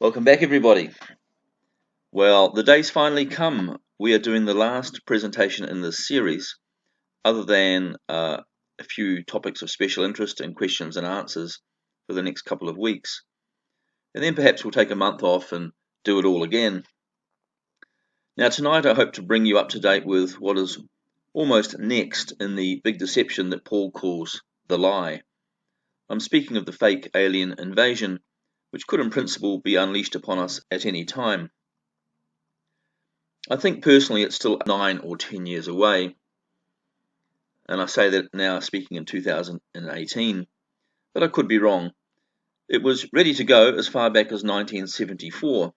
Welcome back, everybody. Well, the day's finally come. We are doing the last presentation in this series, other than a few topics of special interest and questions and answers for the next couple of weeks. And then perhaps we'll take a month off and do it all again. Now, tonight I hope to bring you up to date with what is almost next in the big deception that Paul calls the lie. I'm speaking of the fake alien invasion, which could in principle be unleashed upon us at any time. I think personally it's still 9 or 10 years away, and I say that now speaking in 2018, but I could be wrong. It was ready to go as far back as 1974.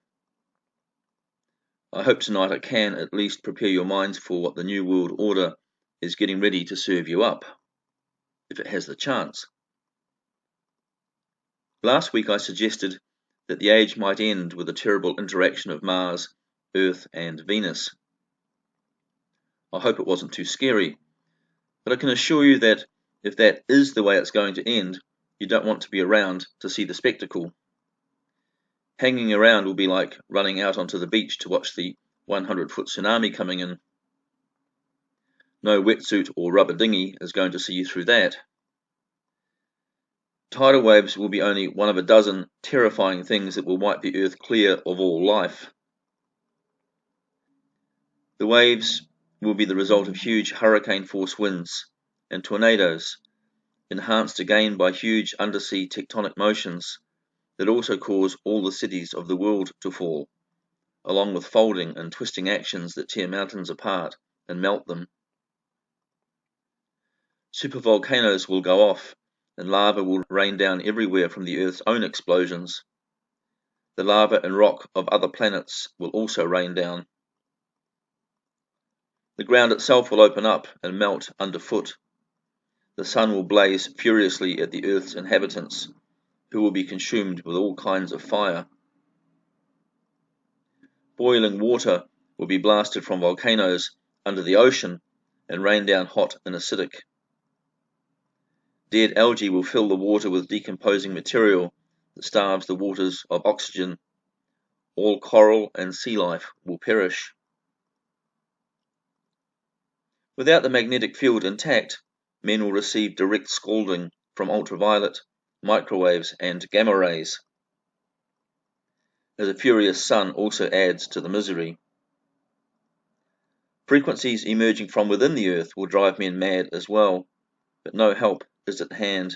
I hope tonight I can at least prepare your minds for what the New World Order is getting ready to serve you up, if it has the chance. Last week I suggested that the age might end with a terrible interaction of Mars, Earth and Venus. I hope it wasn't too scary, but I can assure you that if that is the way it's going to end, you don't want to be around to see the spectacle. Hanging around will be like running out onto the beach to watch the 100-foot tsunami coming in. No wetsuit or rubber dinghy is going to see you through that. Tidal waves will be only one of a dozen terrifying things that will wipe the earth clear of all life. The waves will be the result of huge hurricane-force winds and tornadoes, enhanced again by huge undersea tectonic motions that also cause all the cities of the world to fall, along with folding and twisting actions that tear mountains apart and melt them. Supervolcanoes will go off, and lava will rain down everywhere from the Earth's own explosions. The lava and rock of other planets will also rain down. The ground itself will open up and melt underfoot. The sun will blaze furiously at the Earth's inhabitants, who will be consumed with all kinds of fire. Boiling water will be blasted from volcanoes under the ocean and rain down hot and acidic. Dead algae will fill the water with decomposing material that starves the waters of oxygen. All coral and sea life will perish. Without the magnetic field intact, men will receive direct scalding from ultraviolet, microwaves and gamma rays, as a furious sun also adds to the misery. Frequencies emerging from within the earth will drive men mad as well, but no help is at hand.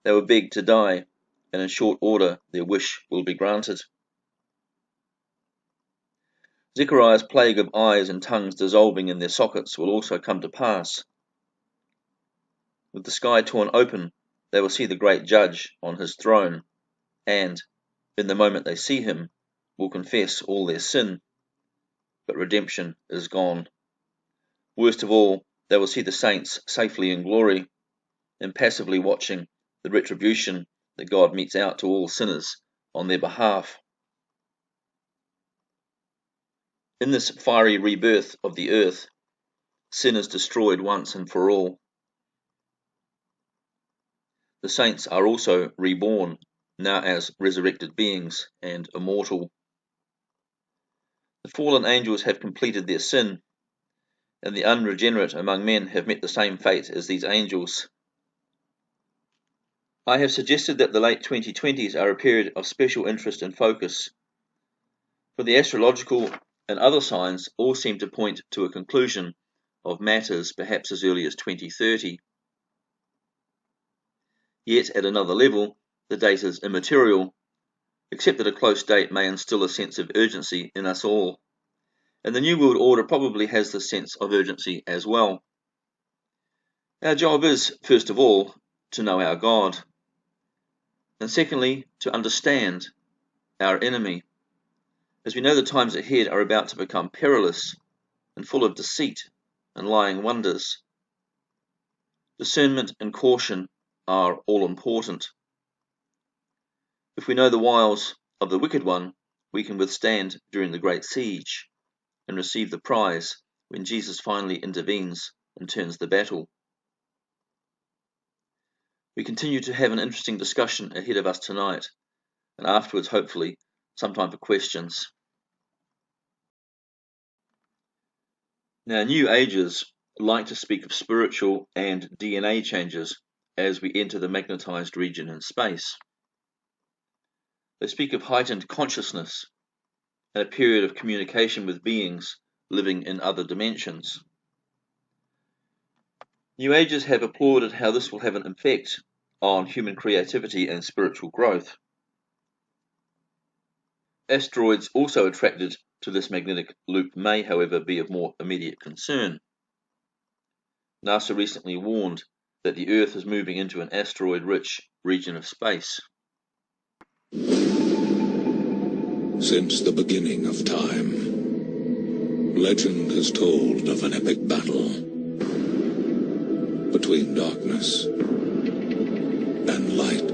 They will beg to die, and in short order their wish will be granted. Zechariah's plague of eyes and tongues dissolving in their sockets will also come to pass. With the sky torn open, they will see the great judge on his throne, and, in the moment they see him, will confess all their sin. But redemption is gone. Worst of all, they will see the saints safely in glory, impassively watching the retribution that God metes out to all sinners on their behalf. In this fiery rebirth of the earth, sin is destroyed once and for all. The saints are also reborn, now as resurrected beings and immortal. The fallen angels have completed their sin, and the unregenerate among men have met the same fate as these angels. I have suggested that the late 2020s are a period of special interest and focus, for the astrological and other signs all seem to point to a conclusion of matters perhaps as early as 2030. Yet at another level, the date is immaterial, except that a close date may instill a sense of urgency in us all, and the New World Order probably has this sense of urgency as well. Our job is, first of all, to know our God, and secondly, to understand our enemy, as we know the times ahead are about to become perilous and full of deceit and lying wonders. Discernment and caution are all important. If we know the wiles of the wicked one, we can withstand during the great siege and receive the prize when Jesus finally intervenes and turns the battle. We continue to have an interesting discussion ahead of us tonight, and afterwards, hopefully, some time for questions. Now, New Agers like to speak of spiritual and DNA changes as we enter the magnetized region in space. They speak of heightened consciousness and a period of communication with beings living in other dimensions. New Agers have applauded how this will have an effect on human creativity and spiritual growth. Asteroids also attracted to this magnetic loop may, however, be of more immediate concern. NASA recently warned that the Earth is moving into an asteroid-rich region of space. Since the beginning of time, legend has told of an epic battle between darkness and light.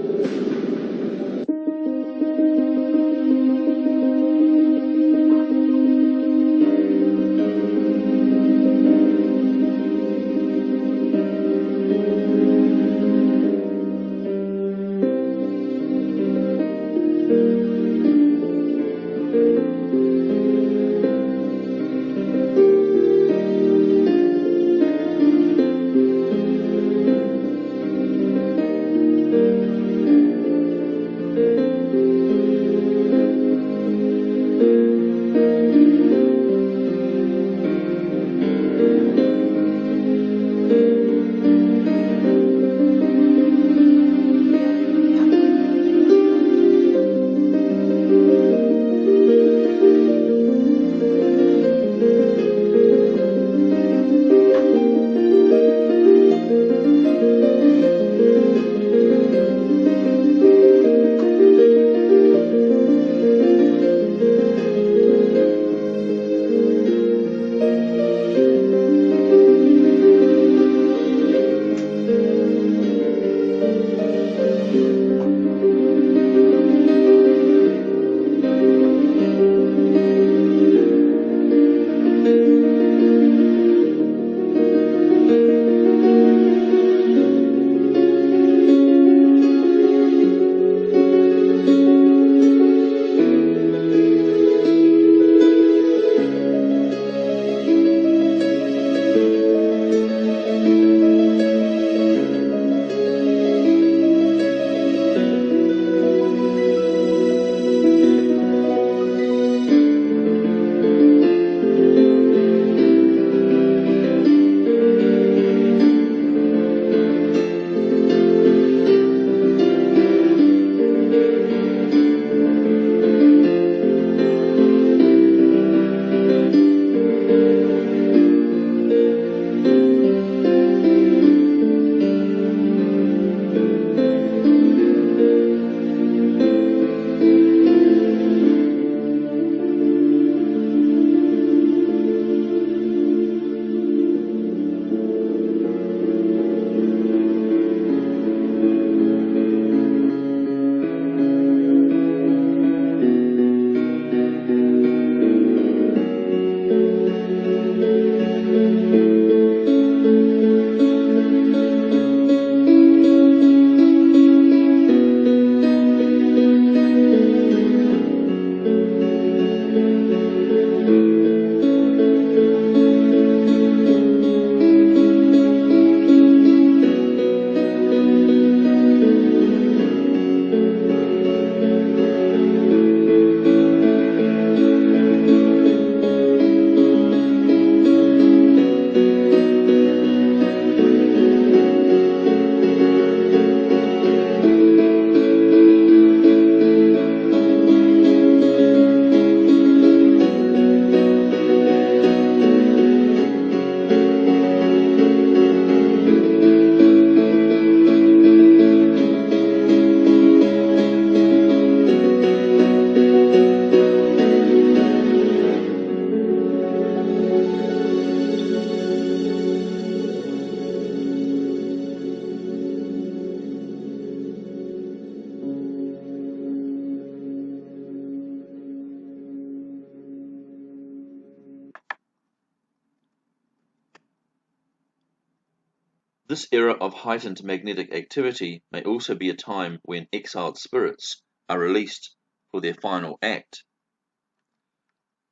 This era of heightened magnetic activity may also be a time when exiled spirits are released for their final act.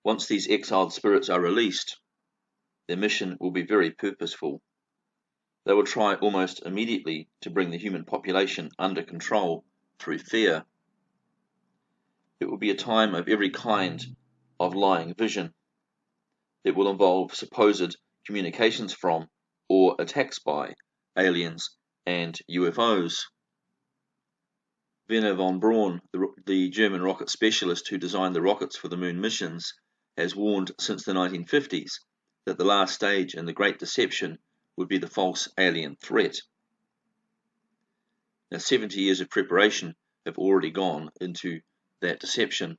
Once these exiled spirits are released, their mission will be very purposeful. They will try almost immediately to bring the human population under control through fear. It will be a time of every kind of lying vision. It will involve supposed communications from or attacks by aliens and UFOs. Werner von Braun, the German rocket specialist who designed the rockets for the moon missions, has warned since the 1950s that the last stage in the Great Deception would be the false alien threat. Now, 70 years of preparation have already gone into that deception.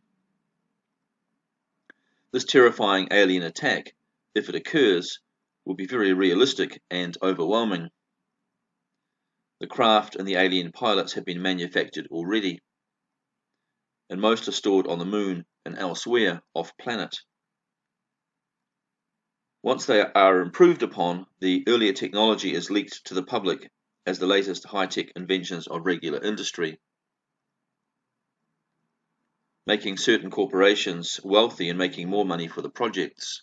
This terrifying alien attack, if it occurs, will be very realistic and overwhelming. The craft and the alien pilots have been manufactured already, and most are stored on the moon and elsewhere off-planet. Once they are improved upon, the earlier technology is leaked to the public as the latest high-tech inventions of regular industry, making certain corporations wealthy and making more money for the projects.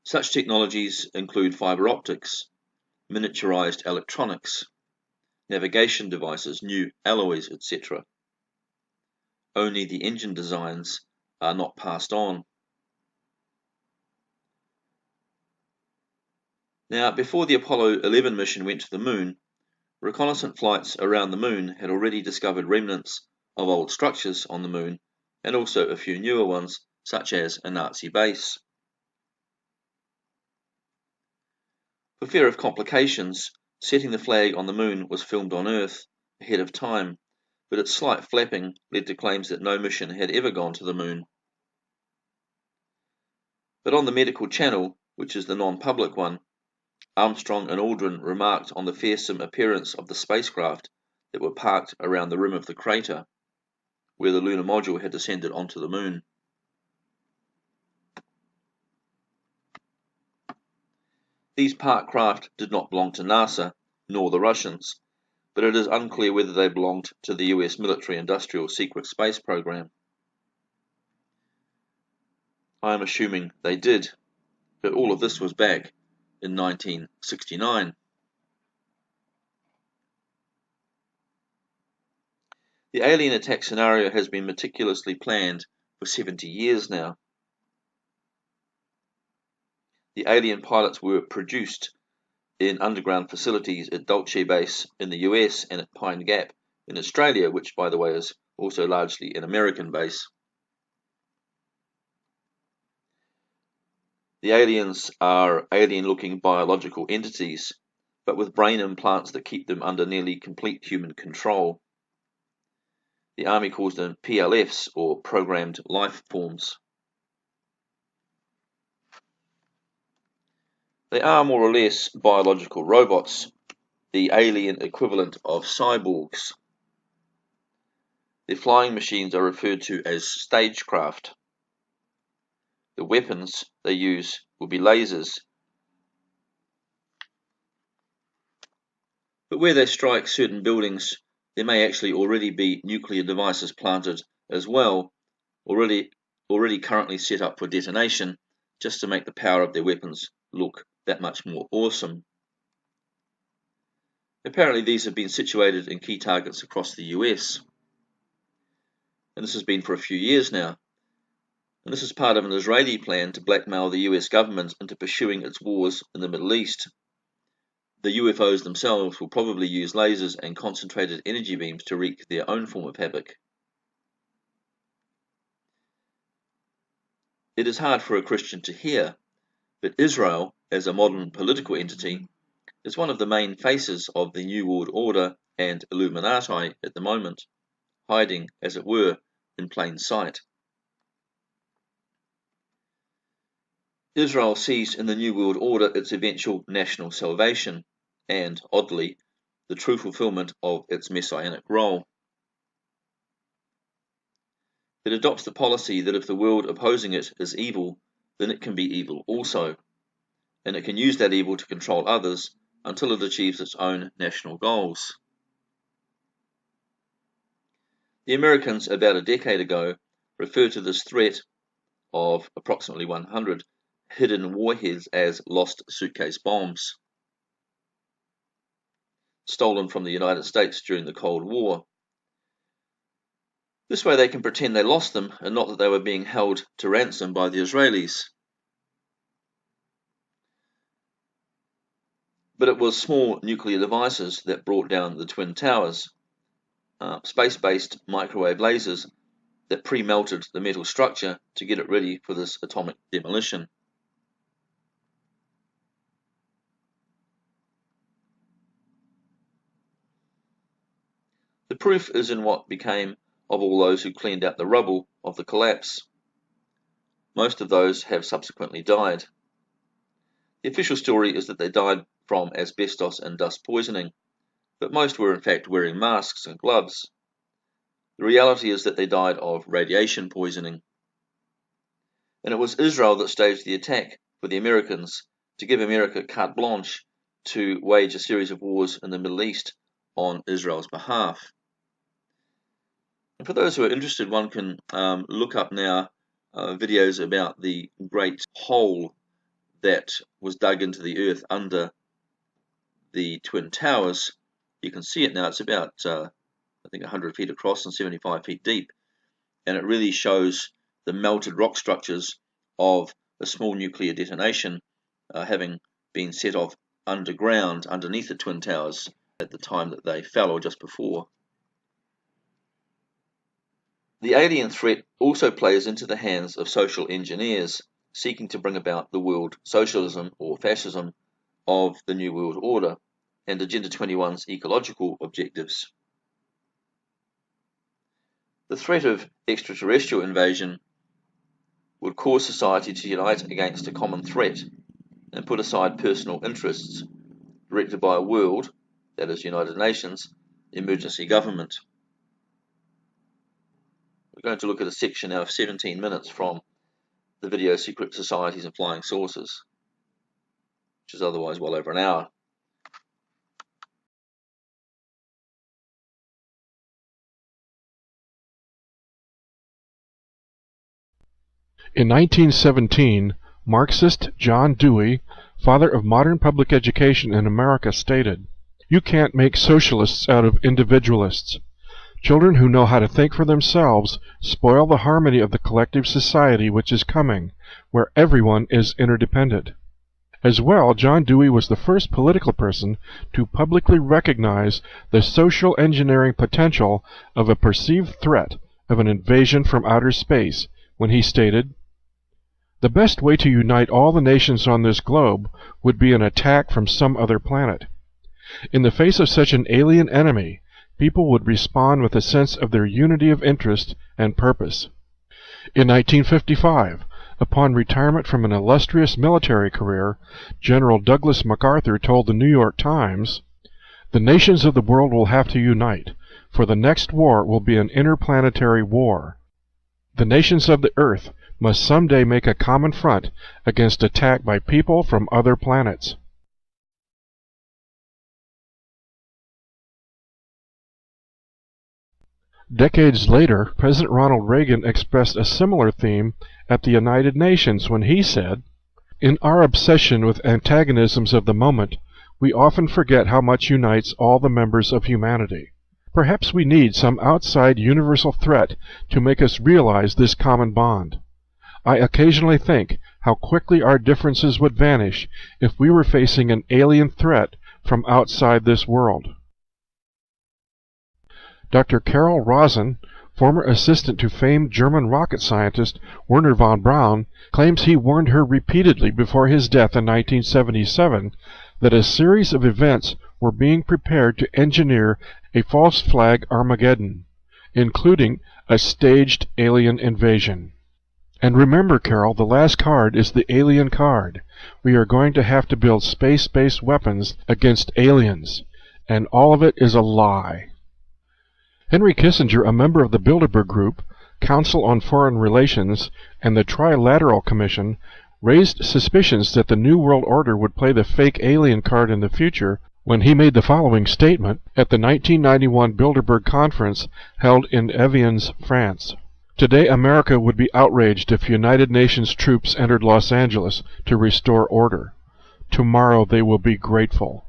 Such technologies include fiber optics, miniaturized electronics, navigation devices, new alloys, etc. Only the engine designs are not passed on. Now, before the Apollo 11 mission went to the moon, reconnaissance flights around the moon had already discovered remnants of old structures on the moon, and also a few newer ones, such as a Nazi base. For fear of complications, setting the flag on the moon was filmed on Earth ahead of time, but its slight flapping led to claims that no mission had ever gone to the moon. But on the medical channel, which is the non-public one, Armstrong and Aldrin remarked on the fearsome appearance of the spacecraft that were parked around the rim of the crater, where the lunar module had descended onto the moon. These parked craft did not belong to NASA, nor the Russians, but it is unclear whether they belonged to the US military-industrial secret space program. I am assuming they did, but all of this was back in 1969. The alien attack scenario has been meticulously planned for 70 years now. The alien pilots were produced in underground facilities at Dulce Base in the US and at Pine Gap in Australia, which, by the way, is also largely an American base. The aliens are alien-looking biological entities, but with brain implants that keep them under nearly complete human control. The Army calls them PLFs, or Programmed Life Forms. They are more or less biological robots, the alien equivalent of cyborgs. Their flying machines are referred to as stagecraft. The weapons they use will be lasers. But where they strike certain buildings, there may actually already be nuclear devices planted as well, already currently set up for detonation, just to make the power of their weapons look that much more awesome. Apparently these have been situated in key targets across the US, and this has been for a few years now. And this is part of an Israeli plan to blackmail the US government into pursuing its wars in the Middle East. The UFOs themselves will probably use lasers and concentrated energy beams to wreak their own form of havoc. It is hard for a Christian to hear, but Israel, as a modern political entity, is one of the main faces of the New World Order and Illuminati at the moment, hiding, as it were, in plain sight. Israel sees in the New World Order its eventual national salvation and, oddly, the true fulfillment of its messianic role. It adopts the policy that if the world opposing it is evil, then it can be evil also, and it can use that evil to control others until it achieves its own national goals. The Americans, about a decade ago, referred to this threat of approximately 100 hidden warheads as lost suitcase bombs, stolen from the United States during the Cold War. This way they can pretend they lost them and not that they were being held to ransom by the Israelis. But it was small nuclear devices that brought down the Twin Towers, space-based microwave lasers that pre-melted the metal structure to get it ready for this atomic demolition. The proof is in what became of all those who cleaned out the rubble of the collapse. Most of those have subsequently died. The official story is that they died from asbestos and dust poisoning, but most were in fact wearing masks and gloves. The reality is that they died of radiation poisoning. And it was Israel that staged the attack for the Americans to give America carte blanche to wage a series of wars in the Middle East on Israel's behalf. And for those who are interested, one can look up now videos about the great hole that was dug into the earth under the Twin Towers. You can see it now. It's about, I think, 100 feet across and 75 feet deep. And it really shows the melted rock structures of a small nuclear detonation having been set off underground underneath the Twin Towers at the time that they fell, or just before. The alien threat also plays into the hands of social engineers seeking to bring about the world socialism or fascism of the New World Order and Agenda 21's ecological objectives. The threat of extraterrestrial invasion would cause society to unite against a common threat and put aside personal interests, directed by a world, that is United Nations, emergency government. We're going to look at a section now of 17 minutes from the video Secret Societies and Flying Saucers, which is otherwise well over an hour. In 1917, Marxist John Dewey, father of modern public education in America, stated, "You can't make socialists out of individualists. Children who know how to think for themselves spoil the harmony of the collective society which is coming, where everyone is interdependent." As well, John Dewey was the first political person to publicly recognize the social engineering potential of a perceived threat of an invasion from outer space when he stated, "The best way to unite all the nations on this globe would be an attack from some other planet. In the face of such an alien enemy, people would respond with a sense of their unity of interest and purpose." In 1955, upon retirement from an illustrious military career, General Douglas MacArthur told the New York Times, "The nations of the world will have to unite, for the next war will be an interplanetary war. The nations of the Earth must someday make a common front against attack by people from other planets." Decades later, President Ronald Reagan expressed a similar theme at the United Nations when he said, "In our obsession with antagonisms of the moment, we often forget how much unites all the members of humanity. Perhaps we need some outside universal threat to make us realize this common bond. I occasionally think how quickly our differences would vanish if we were facing an alien threat from outside this world." Dr. Carol Rosin, former assistant to famed German rocket scientist Wernher von Braun, claims he warned her repeatedly before his death in 1977 that a series of events were being prepared to engineer a false flag Armageddon, including a staged alien invasion. And remember, Carol, the last card is the alien card. We are going to have to build space-based weapons against aliens, and all of it is a lie. Henry Kissinger, a member of the Bilderberg Group, Council on Foreign Relations, and the Trilateral Commission, raised suspicions that the New World Order would play the fake alien card in the future when he made the following statement at the 1991 Bilderberg Conference held in Evian, France. Today, America would be outraged if United Nations troops entered Los Angeles to restore order. Tomorrow they will be grateful.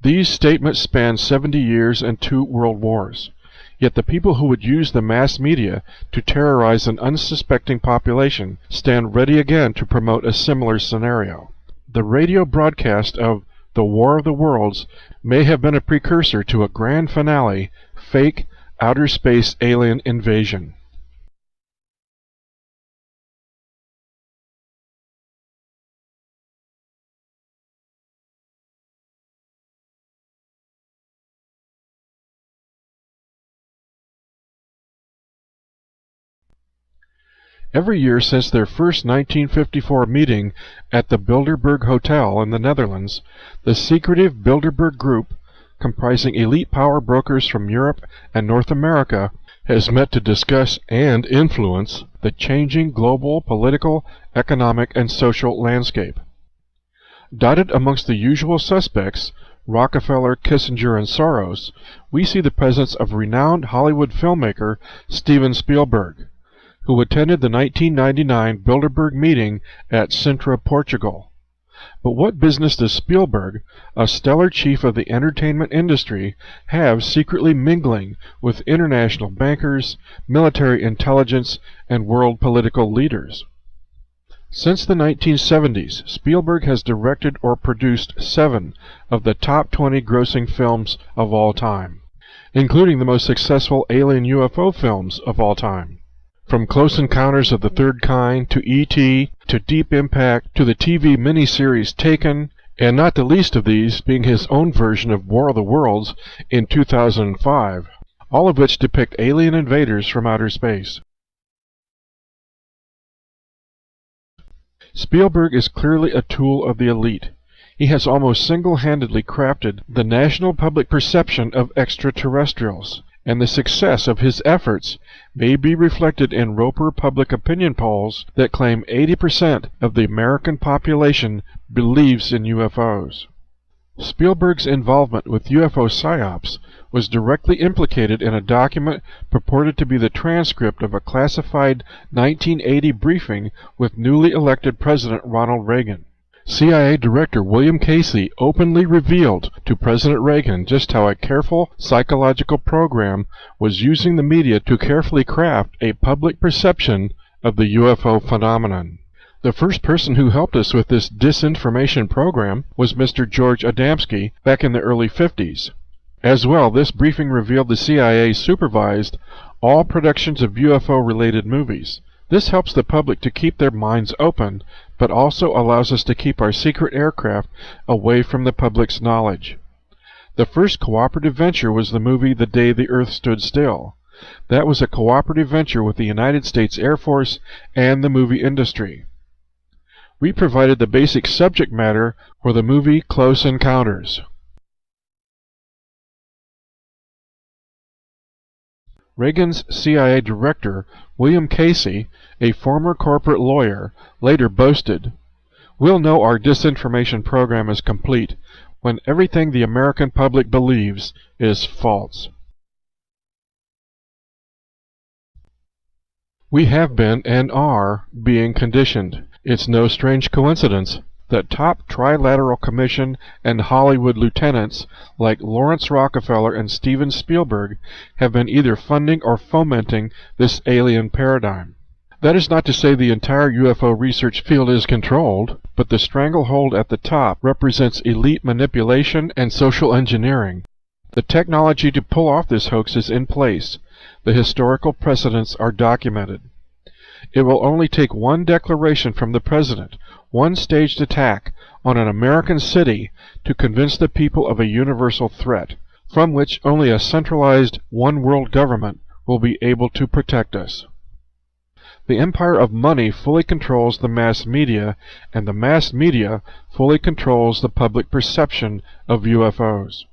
These statements span 70 years and 2 world wars. Yet the people who would use the mass media to terrorize an unsuspecting population stand ready again to promote a similar scenario. The radio broadcast of The War of the Worlds may have been a precursor to a grand finale, fake, outer space alien invasion. Every year since their first 1954 meeting at the Bilderberg Hotel in the Netherlands, the secretive Bilderberg Group, comprising elite power brokers from Europe and North America, has met to discuss and influence the changing global political, economic, and social landscape. Dotted amongst the usual suspects, Rockefeller, Kissinger, and Soros, we see the presence of renowned Hollywood filmmaker Steven Spielberg, who attended the 1999 Bilderberg meeting at Sintra, Portugal. But what business does Spielberg, a stellar chief of the entertainment industry, have secretly mingling with international bankers, military intelligence, and world political leaders? Since the 1970s, Spielberg has directed or produced 7 of the top 20 grossing films of all time, including the most successful alien UFO films of all time. From Close Encounters of the Third Kind to E.T. to Deep Impact to the TV miniseries Taken, and not the least of these being his own version of War of the Worlds in 2005, all of which depict alien invaders from outer space. Spielberg is clearly a tool of the elite. He has almost single-handedly crafted the national public perception of extraterrestrials, and the success of his efforts may be reflected in Roper public opinion polls that claim 80% of the American population believes in UFOs. Spielberg's involvement with UFO psyops was directly implicated in a document purported to be the transcript of a classified 1980 briefing with newly elected President Ronald Reagan. CIA Director William Casey openly revealed to President Reagan just how a careful psychological program was using the media to carefully craft a public perception of the UFO phenomenon. The first person who helped us with this disinformation program was Mr. George Adamski back in the early 50s. As well, this briefing revealed the CIA supervised all productions of UFO-related movies. This helps the public to keep their minds open, but also allows us to keep our secret aircraft away from the public's knowledge. The first cooperative venture was the movie The Day the Earth Stood Still. That was a cooperative venture with the United States Air Force and the movie industry. We provided the basic subject matter for the movie Close Encounters. Reagan's CIA director, William Casey, a former corporate lawyer, later boasted, "We'll know our disinformation program is complete when everything the American public believes is false." We have been and are being conditioned. It's no strange coincidence that top Trilateral Commission and Hollywood lieutenants like Lawrence Rockefeller and Steven Spielberg have been either funding or fomenting this alien paradigm. That is not to say the entire UFO research field is controlled, but the stranglehold at the top represents elite manipulation and social engineering. The technology to pull off this hoax is in place. The historical precedents are documented. It will only take one declaration from the President, one staged attack on an American city to convince the people of a universal threat, from which only a centralized one-world government will be able to protect us. The empire of money fully controls the mass media, and the mass media fully controls the public perception of UFOs.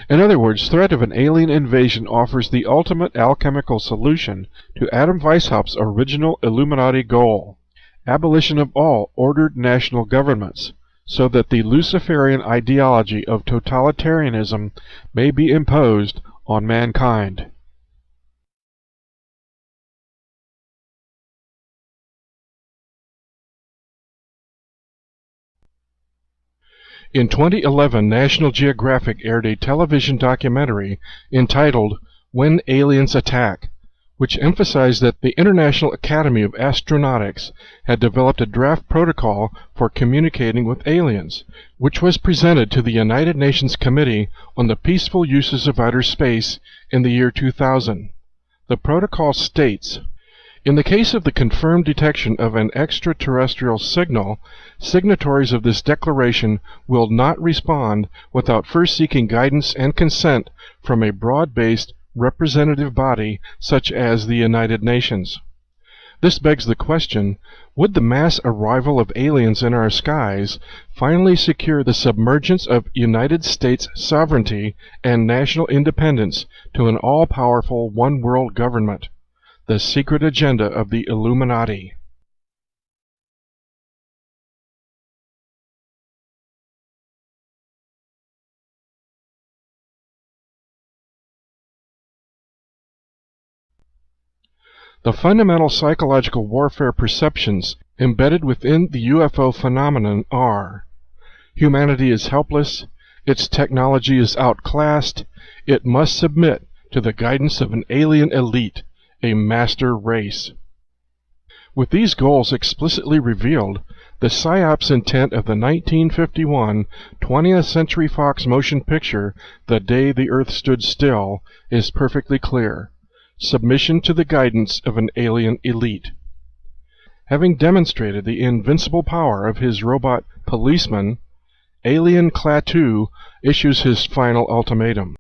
In other words, threat of an alien invasion offers the ultimate alchemical solution to Adam Weishaupt's original Illuminati goal: abolition of all ordered national governments, so that the Luciferian ideology of totalitarianism may be imposed on mankind. In 2011, National Geographic aired a television documentary entitled When Aliens Attack, which emphasized that the International Academy of Astronautics had developed a draft protocol for communicating with aliens, which was presented to the United Nations Committee on the Peaceful Uses of Outer Space in the year 2000. The protocol states, in the case of the confirmed detection of an extraterrestrial signal, signatories of this declaration will not respond without first seeking guidance and consent from a broad-based representative body such as the United Nations. This begs the question, would the mass arrival of aliens in our skies finally secure the submergence of United States sovereignty and national independence to an all-powerful one-world government? The secret agenda of the Illuminati. The fundamental psychological warfare perceptions embedded within the UFO phenomenon are: humanity is helpless, its technology is outclassed, it must submit to the guidance of an alien elite, a master race. With these goals explicitly revealed, the PSYOPs intent of the 1951 20th Century Fox motion picture The Day the Earth Stood Still is perfectly clear: submission to the guidance of an alien elite. Having demonstrated the invincible power of his robot policeman, Alien Klaatu issues his final ultimatum.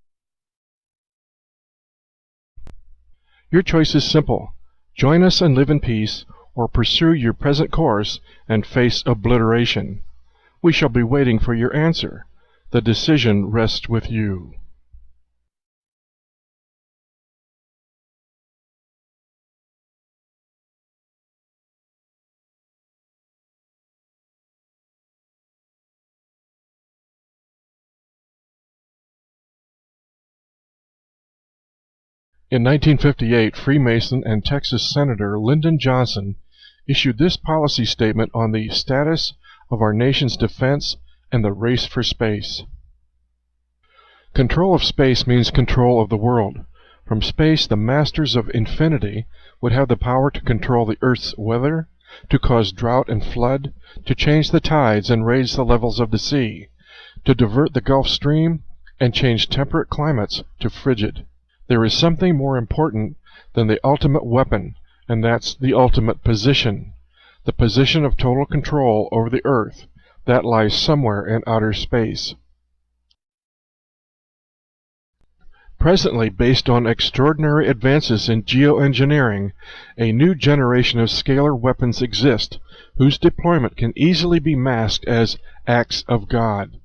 Your choice is simple: join us and live in peace, or pursue your present course and face obliteration. We shall be waiting for your answer. The decision rests with you. In 1958, Freemason and Texas Senator Lyndon Johnson issued this policy statement on the status of our nation's defense and the race for space. Control of space means control of the world. From space, the masters of infinity would have the power to control the Earth's weather, to cause drought and flood, to change the tides and raise the levels of the sea, to divert the Gulf Stream, and change temperate climates to frigid. There is something more important than the ultimate weapon, and that's the ultimate position. The position of total control over the Earth. That lies somewhere in outer space. Presently, based on extraordinary advances in geoengineering, a new generation of scalar weapons exist, whose deployment can easily be masked as acts of God.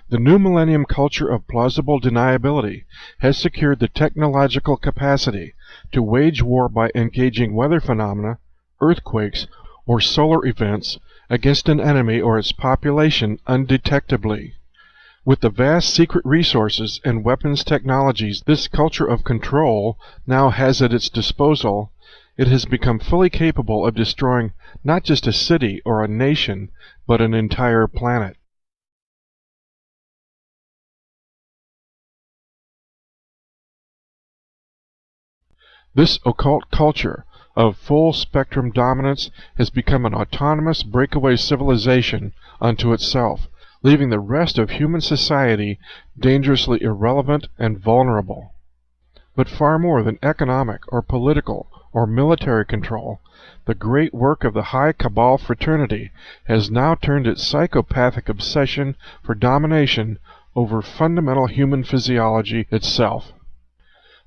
The new millennium culture of plausible deniability has secured the technological capacity to wage war by engaging weather phenomena, earthquakes, or solar events against an enemy or its population undetectably. With the vast secret resources and weapons technologies this culture of control now has at its disposal, it has become fully capable of destroying not just a city or a nation, but an entire planet. This occult culture of full-spectrum dominance has become an autonomous breakaway civilization unto itself, leaving the rest of human society dangerously irrelevant and vulnerable. But far more than economic or political or military control, the great work of the high cabal fraternity has now turned its psychopathic obsession for domination over fundamental human physiology itself.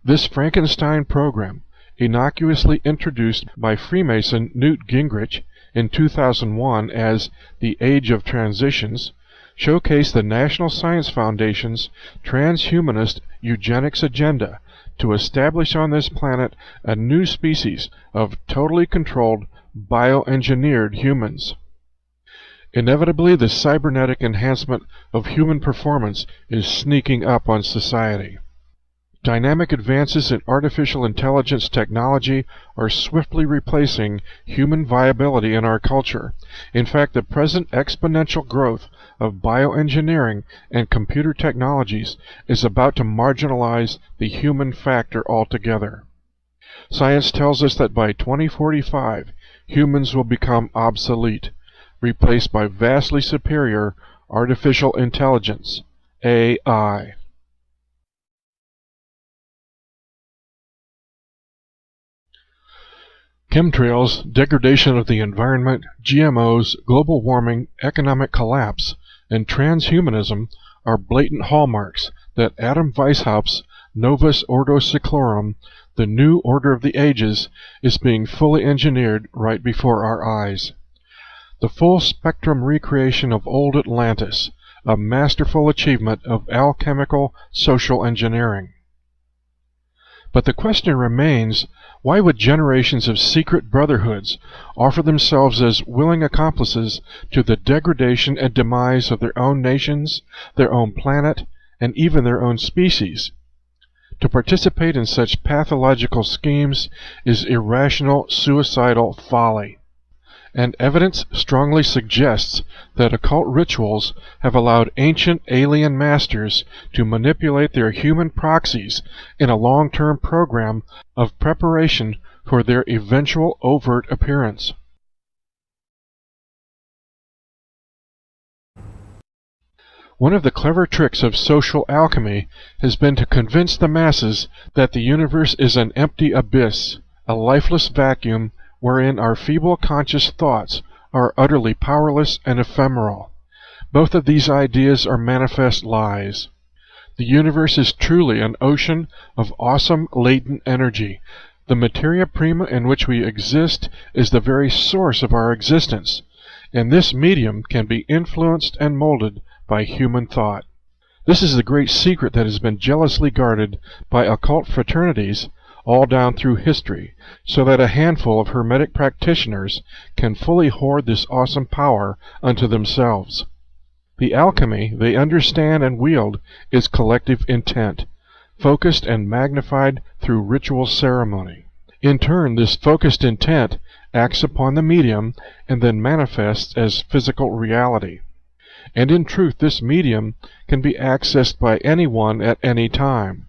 This Frankenstein program, innocuously introduced by Freemason Newt Gingrich in 2001 as the Age of Transitions, showcased the National Science Foundation's transhumanist eugenics agenda to establish on this planet a new species of totally controlled bioengineered humans. Inevitably, the cybernetic enhancement of human performance is sneaking up on society. Dynamic advances in artificial intelligence technology are swiftly replacing human viability in our culture. In fact, the present exponential growth of bioengineering and computer technologies is about to marginalize the human factor altogether. Science tells us that by 2045, humans will become obsolete, replaced by vastly superior artificial intelligence, AI. Chemtrails, degradation of the environment, GMOs, global warming, economic collapse, and transhumanism are blatant hallmarks that Adam Weishaupt's Novus Ordo Seclorum, the new order of the ages, is being fully engineered right before our eyes. The full-spectrum recreation of old Atlantis, a masterful achievement of alchemical social engineering. But the question remains, why would generations of secret brotherhoods offer themselves as willing accomplices to the degradation and demise of their own nations, their own planet, and even their own species? To participate in such pathological schemes is irrational, suicidal folly. And evidence strongly suggests that occult rituals have allowed ancient alien masters to manipulate their human proxies in a long-term program of preparation for their eventual overt appearance. One of the clever tricks of social alchemy has been to convince the masses that the universe is an empty abyss, a lifeless vacuum wherein our feeble conscious thoughts are utterly powerless and ephemeral. Both of these ideas are manifest lies. The universe is truly an ocean of awesome latent energy. The materia prima in which we exist is the very source of our existence, and this medium can be influenced and molded by human thought. This is the great secret that has been jealously guarded by occult fraternities all down through history, so that a handful of hermetic practitioners can fully hoard this awesome power unto themselves. The alchemy they understand and wield is collective intent, focused and magnified through ritual ceremony. In turn, this focused intent acts upon the medium and then manifests as physical reality. And in truth, this medium can be accessed by anyone at any time.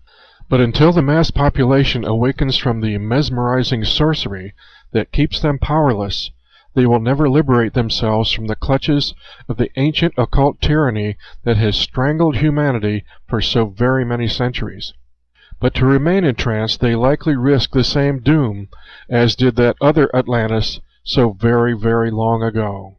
But until the mass population awakens from the mesmerizing sorcery that keeps them powerless, they will never liberate themselves from the clutches of the ancient occult tyranny that has strangled humanity for so very many centuries. But to remain entranced, they likely risk the same doom as did that other Atlantis so very, very long ago.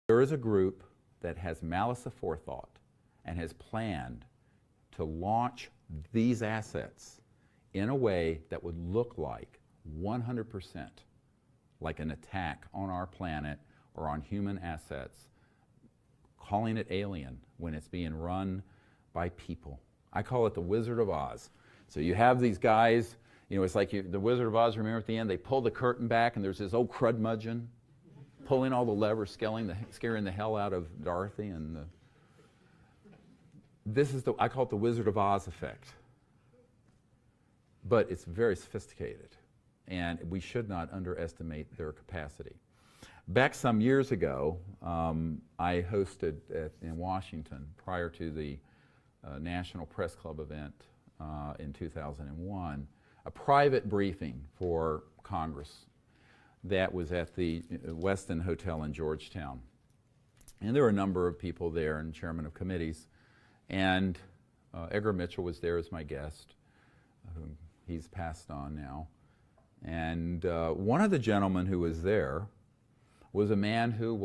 There is a group that has malice aforethought and has planned to launch these assets in a way that would look like 100% like an attack on our planet or on human assets, calling it alien when it's being run by people. I call it the Wizard of Oz. So you have these guys, you know, it's like the Wizard of Oz, remember at the end, they pull the curtain back and there's this old crudmudgeon pulling all the levers, scaring the hell out of Dorothy. And I call it the Wizard of Oz effect. But it's very sophisticated, and we should not underestimate their capacity. Back some years ago, I hosted in Washington, prior to the National Press Club event in 2001, a private briefing for Congress that was at the Westin Hotel in Georgetown. And there were a number of people there and chairmen of committees. And Edgar Mitchell was there as my guest. He's passed on now. And one of the gentlemen who was there was a man who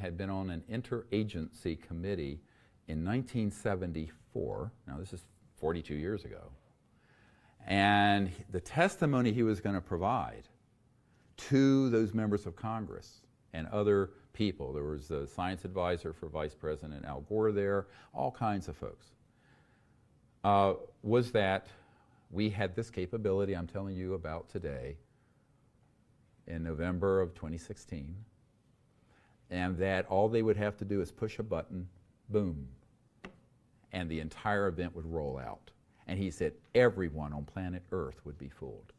had been on an interagency committee in 1974. Now this is 42 years ago. And the testimony he was going to provide to those members of Congress and other people, there was a science advisor for Vice President Al Gore there, all kinds of folks, was that we had this capability I'm telling you about today in November of 2016, and that all they would have to do is push a button, boom, and the entire event would roll out. And he said everyone on planet Earth would be fooled.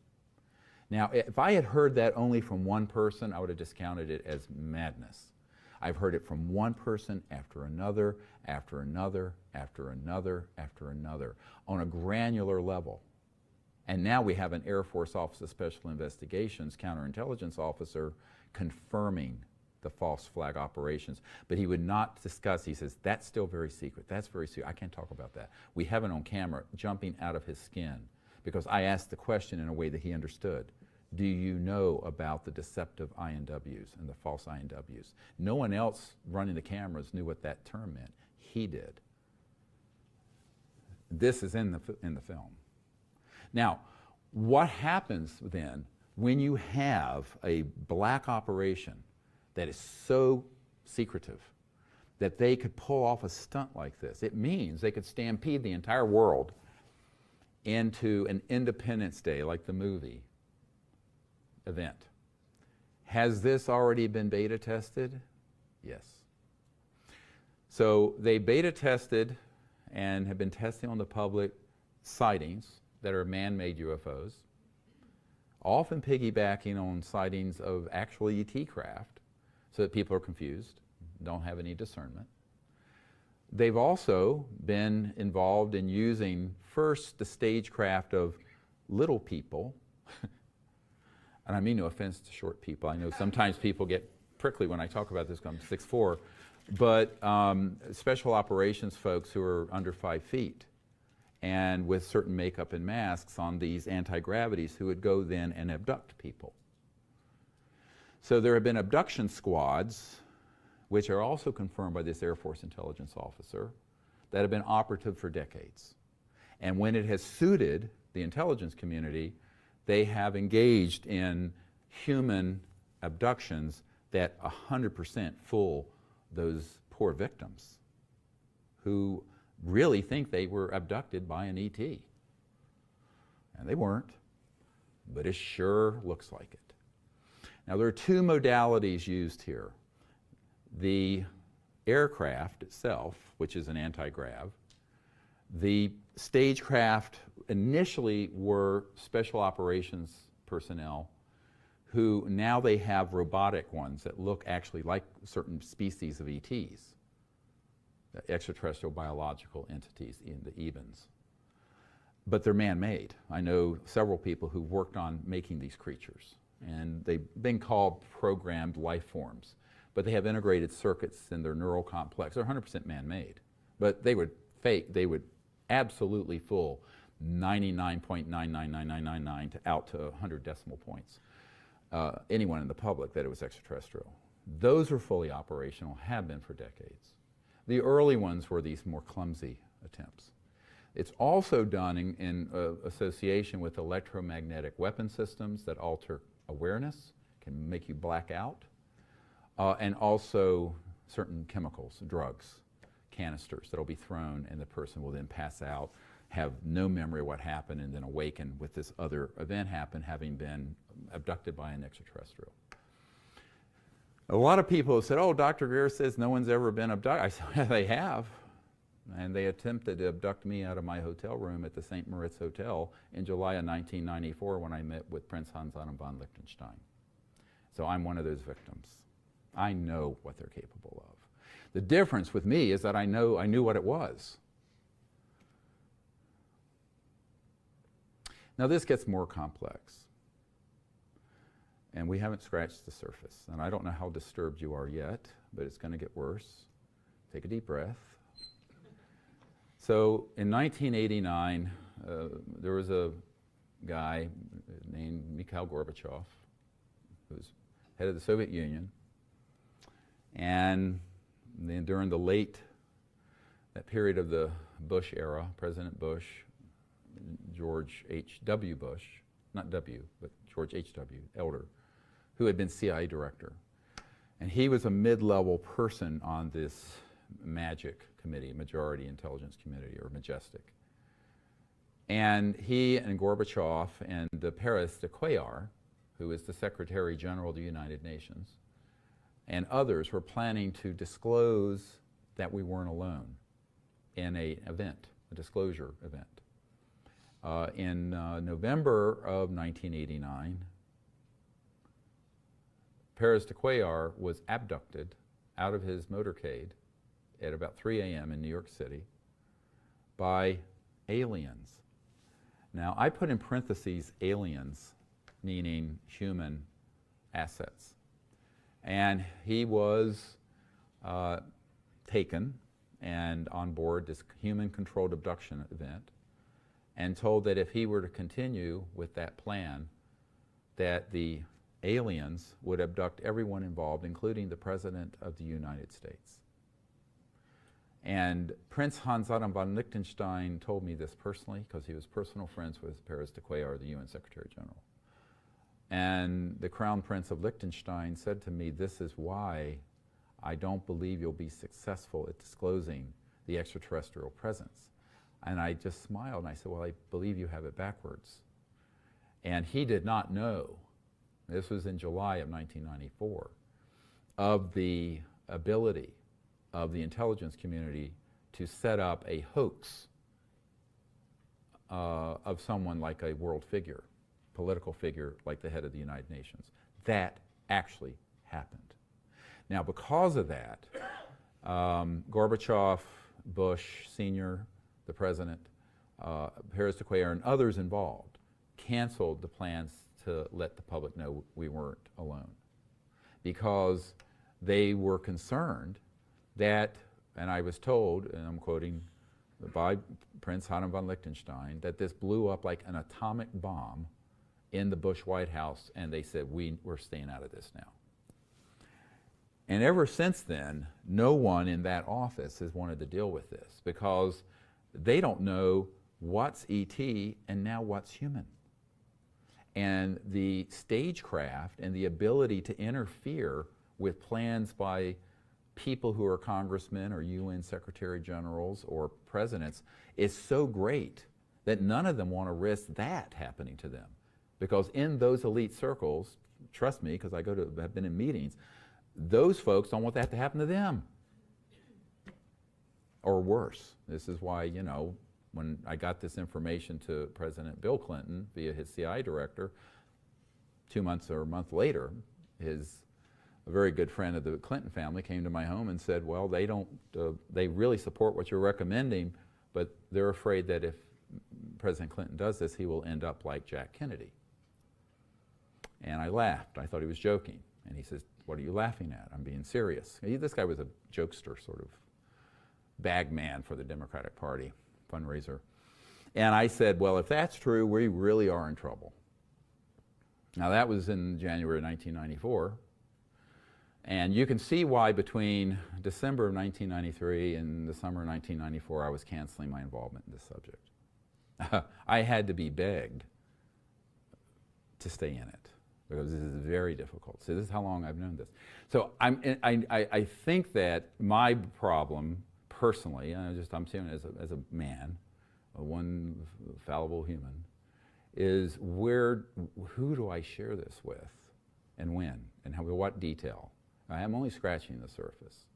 Now, if I had heard that only from one person, I would have discounted it as madness. I've heard it from one person after another, after another, after another, after another, on a granular level. And now we have an Air Force Office of Special Investigations counterintelligence officer confirming the false flag operations. But he would not discuss, he says, that's still very secret. That's very secret. I can't talk about that. We have it on camera jumping out of his skin because I asked the question in a way that he understood. Do you know about the deceptive INWs and the false INWs? No one else running the cameras knew what that term meant. He did. This is in the film. Now, what happens then when you have a black operation that is so secretive that they could pull off a stunt like this? It means they could stampede the entire world into an Independence Day, like the movie, event. Has this already been beta tested? Yes. So they beta tested and have been testing on the public sightings that are man-made UFOs, often piggybacking on sightings of actual ET craft so that people are confused, don't have any discernment. They've also been involved in using first the stagecraft of little people, and I mean no offense to short people. I know sometimes people get prickly when I talk about this, I'm 6'4", but special operations folks who are under 5 feet and with certain makeup and masks on these anti-gravities who would go then and abduct people. So there have been abduction squads, which are also confirmed by this Air Force intelligence officer, that have been operative for decades. And when it has suited the intelligence community, they have engaged in human abductions that 100% fool those poor victims who really think they were abducted by an ET. And they weren't, but it sure looks like it. Now there are two modalities used here. The aircraft itself, which is an anti-grav. The stagecraft initially were special operations personnel who now they have robotic ones that look actually like certain species of ETs, extraterrestrial biological entities in the EBINs. But they're man-made. I know several people who've worked on making these creatures, and they've been called programmed life forms. But they have integrated circuits in their neural complex. They're 100% man-made. But they would absolutely fool 99.999999 to out to 100 decimal points. Anyone in the public that it was extraterrestrial. Those are fully operational, have been for decades. The early ones were these more clumsy attempts. It's also done in association with electromagnetic weapon systems that alter awareness, can make you black out, and also certain chemicals, drugs, canisters that will be thrown, and the person will then pass out, have no memory of what happened, and then awaken with this other event happen, having been abducted by an extraterrestrial. A lot of people have said, oh, Dr. Greer says no one's ever been abducted. I said, yeah, they have. And they attempted to abduct me out of my hotel room at the St. Moritz Hotel in July of 1994 when I met with Prince Hans Adam von Liechtenstein. So I'm one of those victims. I know what they're capable of. The difference with me is that I knew what it was. Now this gets more complex. And we haven't scratched the surface. And I don't know how disturbed you are yet, but it's going to get worse. Take a deep breath. So in 1989, there was a guy named Mikhail Gorbachev, who was head of the Soviet Union. And then during that period of the Bush era, President Bush, George H.W. Bush, not W, but George H.W., elder, who had been CIA director. And he was a mid-level person on this MAGIC committee, Majority Intelligence Committee, or Majestic. And he and Gorbachev and Perez de Cuellar, who is the Secretary General of the United Nations, and others were planning to disclose that we weren't alone in an event, a disclosure event. In November of 1989, Perez de Cuellar was abducted out of his motorcade at about 3 a.m. in New York City by aliens. Now, I put in parentheses aliens, meaning human assets. And he was taken and on board this human-controlled abduction event and told that if he were to continue with that plan, that the aliens would abduct everyone involved, including the President of the United States. And Prince Hans Adam von Liechtenstein told me this personally because he was personal friends with Perez de Cuellar, the UN Secretary General. And the Crown Prince of Liechtenstein said to me, this is why I don't believe you'll be successful at disclosing the extraterrestrial presence. And I just smiled and I said, well, I believe you have it backwards. And he did not know, this was in July of 1994, of the ability of the intelligence community to set up a hoax of someone like a world figure, political figure like the head of the United Nations. That actually happened. Now, because of that, Gorbachev, Bush Sr., the president, Perez de Cuellar, and others involved canceled the plans to let the public know we weren't alone because they were concerned that, and I was told, and I'm quoting by Prince Hans von Liechtenstein, that this blew up like an atomic bomb in the Bush White House, and they said, we're staying out of this now. And ever since then, no one in that office has wanted to deal with this because they don't know what's ET and now what's human. And the stagecraft and the ability to interfere with plans by people who are congressmen or UN secretary generals or presidents is so great that none of them want to risk that happening to them. Because in those elite circles, trust me, because I've been in meetings, those folks don't want that to happen to them. Or worse. This is why, you know, when I got this information to President Bill Clinton via his CIA director, 2 months or a month later, a very good friend of the Clinton family came to my home and said, well, they really support what you're recommending, but they're afraid that if President Clinton does this, he will end up like Jack Kennedy. And I laughed. I thought he was joking. And he says, what are you laughing at? I'm being serious. This guy was a jokester, sort of bag man for the Democratic Party, fundraiser. And I said, well, if that's true, we really are in trouble. Now, that was in January 1994. And you can see why between December of 1993 and the summer of 1994 I was canceling my involvement in this subject. I had to be begged to stay in it because this is very difficult. So this is how long I've known this. So I think that my problem personally, I'm saying as a man, one fallible human, is who do I share this with and when and what detail? I am only scratching the surface.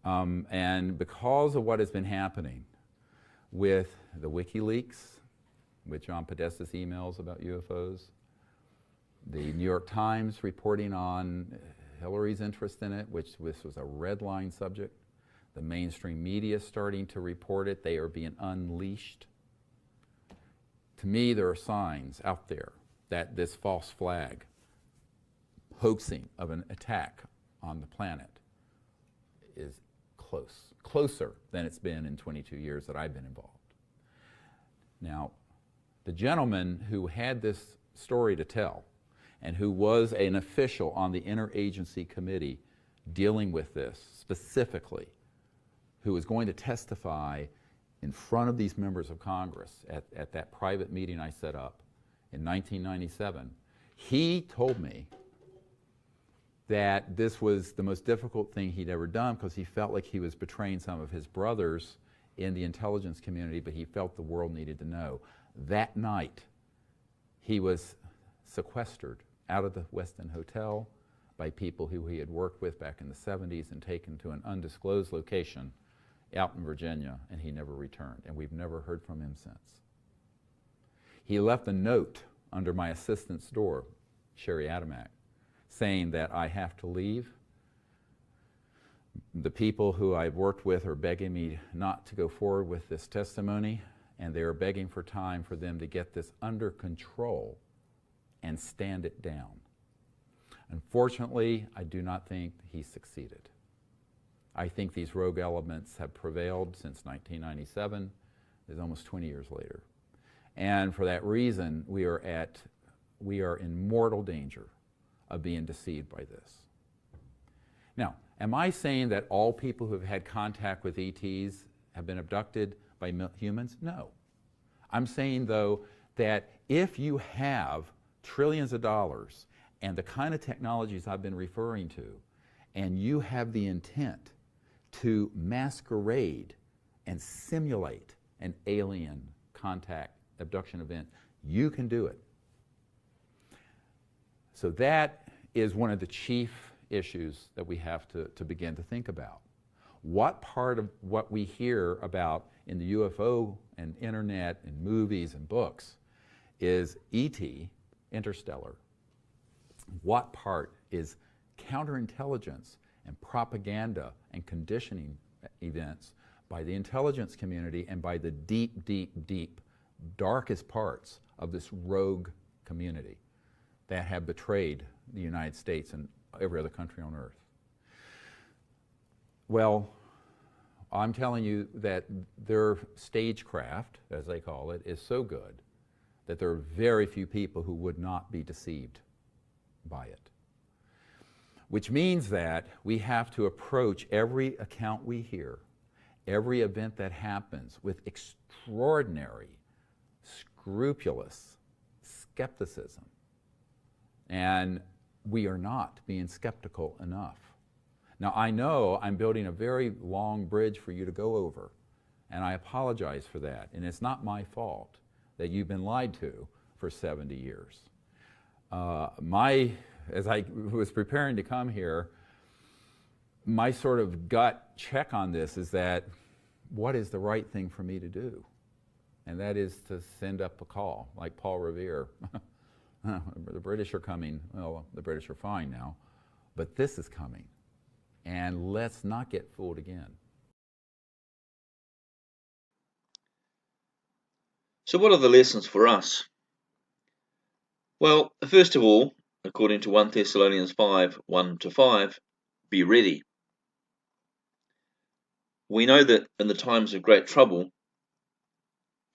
And because of what has been happening with the WikiLeaks, with John Podesta's emails about UFOs, the New York Times reporting on Hillary's interest in it, which this was a red line subject, the mainstream media starting to report it, they are being unleashed. To me, there are signs out there that this false flag hoaxing of an attack on the planet is closer than it's been in 22 years that I've been involved. Now, the gentleman who had this story to tell and who was an official on the interagency committee dealing with this specifically, who was going to testify in front of these members of Congress at that private meeting I set up in 1997, he told me that this was the most difficult thing he'd ever done because he felt like he was betraying some of his brothers in the intelligence community, but he felt the world needed to know. That night, he was sequestered out of the Westin Hotel by people who he had worked with back in the 70s and taken to an undisclosed location out in Virginia, and he never returned, and we've never heard from him since. He left a note under my assistant's door, Sherry Adamak, saying that I have to leave. The people who I've worked with are begging me not to go forward with this testimony, and they are begging for time for them to get this under control and stand it down. Unfortunately, I do not think he succeeded. I think these rogue elements have prevailed since 1997. It's almost 20 years later. And for that reason, we are in mortal danger of being deceived by this. Now, am I saying that all people who have had contact with ETs have been abducted by humans? No. I'm saying, though, that if you have trillions of dollars and the kind of technologies I've been referring to, and you have the intent to masquerade and simulate an alien contact abduction event, you can do it. So that is one of the chief issues that we have to begin to think about. What part of what we hear about in the UFO and internet and movies and books is ET, interstellar? What part is counterintelligence and propaganda and conditioning events by the intelligence community and by the deep, deep, deep, darkest parts of this rogue community that have betrayed the United States and every other country on earth? Well, I'm telling you that their stagecraft, as they call it, is so good that there are very few people who would not be deceived by it. Which means that we have to approach every account we hear, every event that happens, with extraordinary, scrupulous skepticism. And we are not being skeptical enough. Now, I know I'm building a very long bridge for you to go over, and I apologize for that. And it's not my fault that you've been lied to for 70 years. As I was preparing to come here, my sort of gut check on this is that what is the right thing for me to do? And that is to send up a call, like Paul Revere. The British are coming. Well, the British are fine now, but this is coming. And let's not get fooled again. So what are the lessons for us? Well, first of all, according to 1 Thessalonians 5, 1-5, be ready. We know that in the times of great trouble,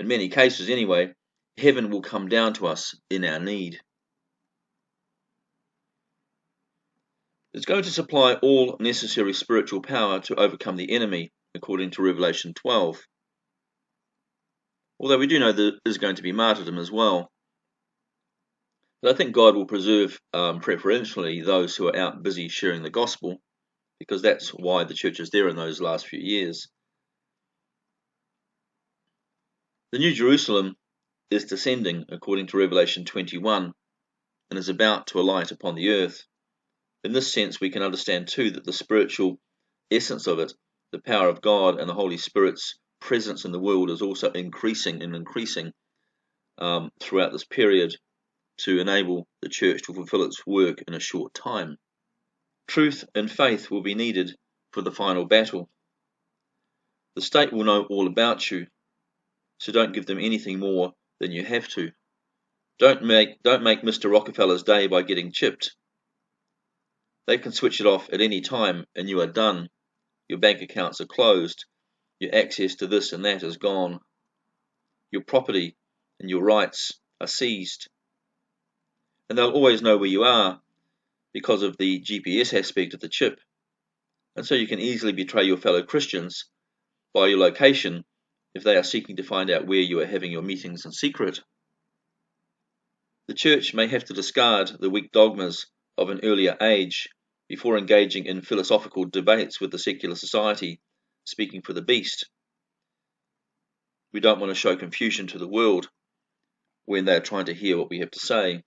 in many cases anyway, heaven will come down to us in our need. It's going to supply all necessary spiritual power to overcome the enemy, according to Revelation 12. Although we do know there is going to be martyrdom as well. But I think God will preserve preferentially those who are out busy sharing the gospel, because that's why the church is there in those last few years. The New Jerusalem is descending, according to Revelation 21, and is about to alight upon the earth. In this sense, we can understand too that the spiritual essence of it, the power of God and the Holy Spirit's presence in the world, is also increasing and increasing throughout this period to enable the church to fulfill its work in a short time. Truth and faith will be needed for the final battle. The state will know all about you, so don't give them anything more than you have to. Don't make Mr. Rockefeller's day by getting chipped. They can switch it off at any time and you are done. Your bank accounts are closed. Your access to this and that is gone. Your property and your rights are seized. And they'll always know where you are because of the GPS aspect of the chip. And so you can easily betray your fellow Christians by your location if they are seeking to find out where you are having your meetings in secret. The church may have to discard the weak dogmas of an earlier age before engaging in philosophical debates with the secular society, speaking for the beast. We don't want to show confusion to the world when they are trying to hear what we have to say.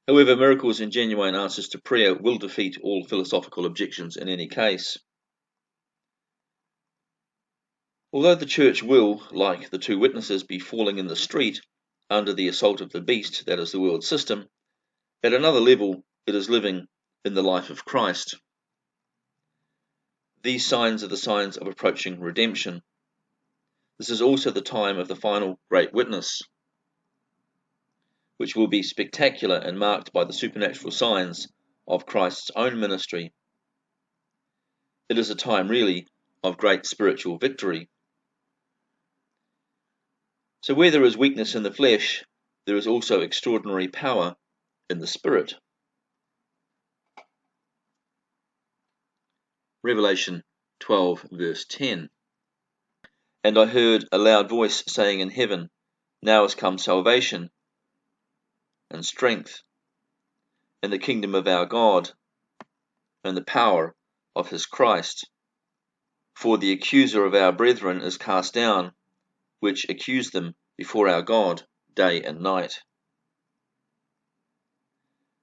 However, miracles and genuine answers to prayer will defeat all philosophical objections in any case. Although the church will, like the two witnesses, be falling in the street under the assault of the beast, that is the world system, at another level it is living in the life of Christ. These signs are the signs of approaching redemption. This is also the time of the final great witness, which will be spectacular and marked by the supernatural signs of Christ's own ministry. It is a time really of great spiritual victory. So where there is weakness in the flesh, there is also extraordinary power in the spirit. Revelation 12 verse 10. And I heard a loud voice saying in heaven, now has come salvation and strength and the kingdom of our God and the power of his Christ. For the accuser of our brethren is cast down, which accused them before our God day and night.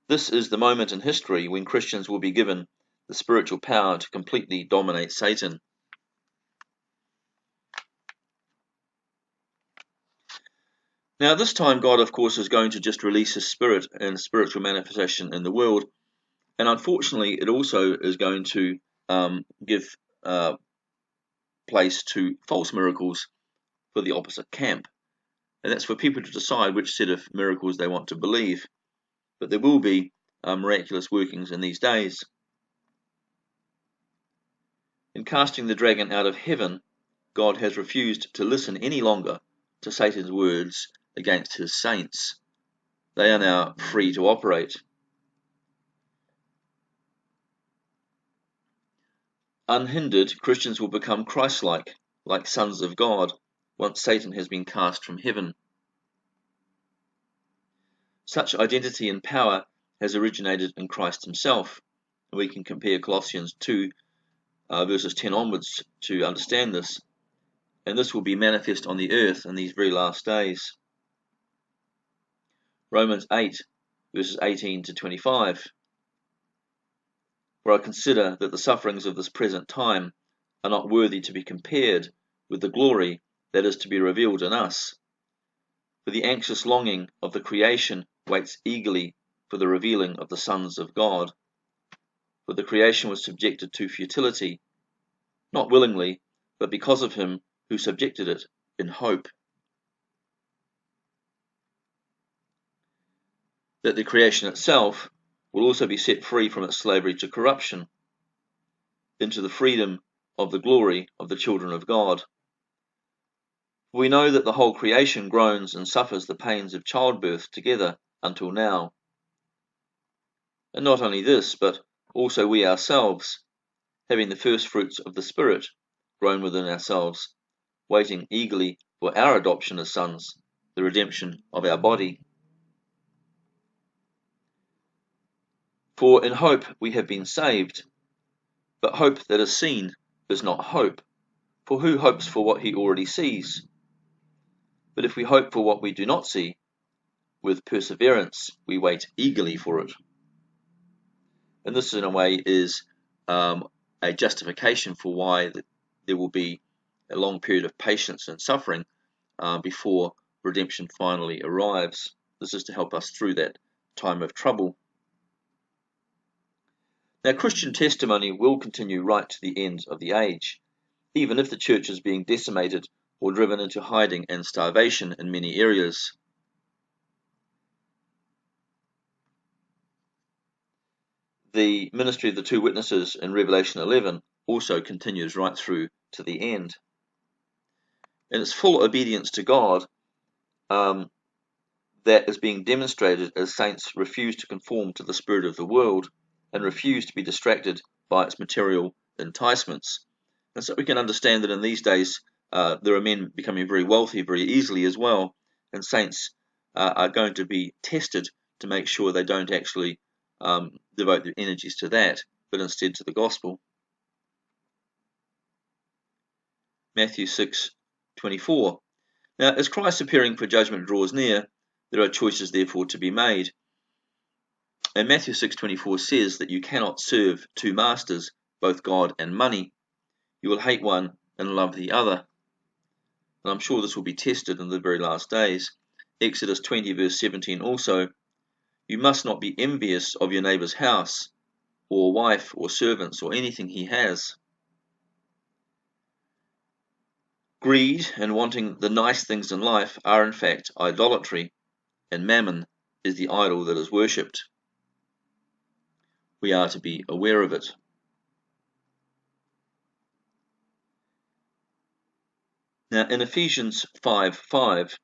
This is the moment in history when Christians will be given the spiritual power to completely dominate Satan. Now, this time God, of course, is going to just release his spirit and spiritual manifestation in the world. And unfortunately, it also is going to give place to false miracles for the opposite camp. And that's for people to decide which set of miracles they want to believe. But there will be miraculous workings in these days. In casting the dragon out of heaven, God has refused to listen any longer to Satan's words against his saints. They are now free to operate. Unhindered, Christians will become Christ-like, like sons of God, once Satan has been cast from heaven. Such identity and power has originated in Christ himself. We can compare Colossians 2 verses 10 onwards to understand this. And this will be manifest on the earth in these very last days. Romans 8 verses 18 to 25. For I consider that the sufferings of this present time are not worthy to be compared with the glory that is to be revealed in us. For the anxious longing of the creation waits eagerly for the revealing of the sons of God. For the creation was subjected to futility, not willingly, but because of him who subjected it in hope. That the creation itself will also be set free from its slavery to corruption, into the freedom of the glory of the children of God. We know that the whole creation groans and suffers the pains of childbirth together until now. And not only this, but also we ourselves, having the first fruits of the Spirit grown within ourselves, waiting eagerly for our adoption as sons, the redemption of our body. For in hope we have been saved, but hope that is seen is not hope. For who hopes for what he already sees? But if we hope for what we do not see, with perseverance we wait eagerly for it. And this, in a way, is a justification for why there will be a long period of patience and suffering before redemption finally arrives. This is to help us through that time of trouble. Now, Christian testimony will continue right to the end of the age, even if the church is being decimated or driven into hiding and starvation in many areas. The ministry of the two witnesses in Revelation 11 also continues right through to the end. In its full obedience to God, that is being demonstrated as saints refuse to conform to the spirit of the world and refuse to be distracted by its material enticements. And so we can understand that in these days there are men becoming very wealthy very easily as well, and saints are going to be tested to make sure they don't actually devote their energies to that, but instead to the gospel. Matthew 6:24. Now, as Christ's appearing for judgment draws near, there are choices therefore to be made. And Matthew 6:24 says that you cannot serve two masters, both God and money. You will hate one and love the other. And I'm sure this will be tested in the very last days. Exodus 20 verse 17 also, you must not be envious of your neighbor's house, or wife, or servants, or anything he has. Greed and wanting the nice things in life are in fact idolatry, and mammon is the idol that is worshipped. We are to be aware of it. Now, in Ephesians 5:5,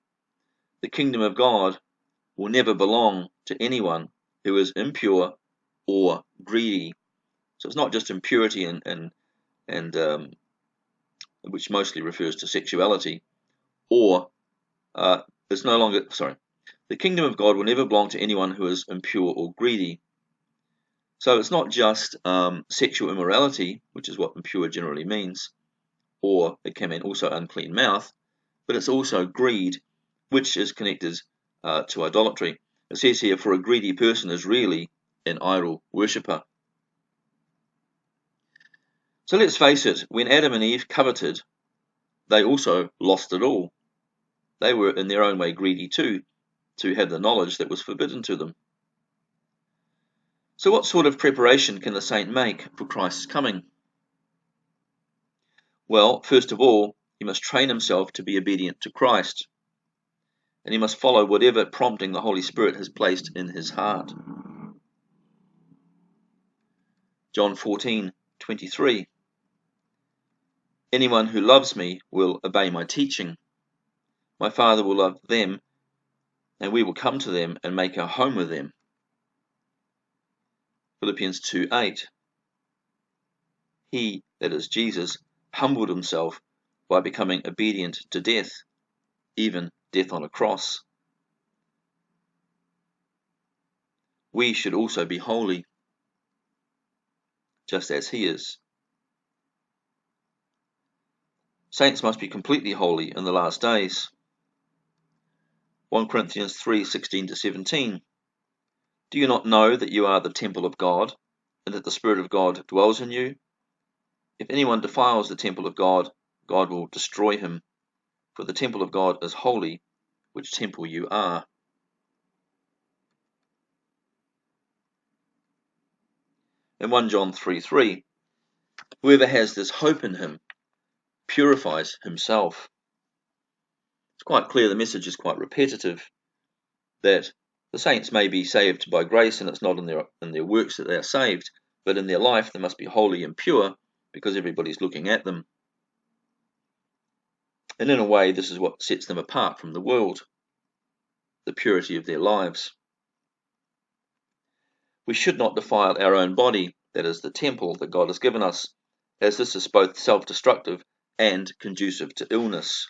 the kingdom of God will never belong to anyone who is impure or greedy. So it's not just impurity and which mostly refers to sexuality, or it's no longer, sorry, the kingdom of God will never belong to anyone who is impure or greedy. So it's not just sexual immorality, which is what impure generally means, or it can mean also unclean mouth, but it's also greed, which is connected to idolatry. It says here, for a greedy person is really an idol worshipper. So let's face it, when Adam and Eve coveted, they also lost it all. They were in their own way greedy too, to have the knowledge that was forbidden to them. So what sort of preparation can the saint make for Christ's coming? Well, first of all, he must train himself to be obedient to Christ, and he must follow whatever prompting the Holy Spirit has placed in his heart. John 14:23. Anyone who loves me will obey my teaching. My Father will love them, and we will come to them and make our home with them. Philippians 2:8. He, that is Jesus, humbled himself by becoming obedient to death, even death on a cross. We should also be holy, just as he is. Saints must be completely holy in the last days. 1 Corinthians 3:16-17. Do you not know that you are the temple of God, and that the Spirit of God dwells in you? If anyone defiles the temple of God, God will destroy him, for the temple of God is holy, which temple you are. In 1 John 3:3, whoever has this hope in him purifies himself. It's quite clear the message is quite repetitive, that the saints may be saved by grace, and it's not in their works that they are saved, but in their life they must be holy and pure, because everybody's looking at them. And in a way, this is what sets them apart from the world, the purity of their lives. We should not defile our own body, that is, the temple that God has given us, as this is both self-destructive and conducive to illness.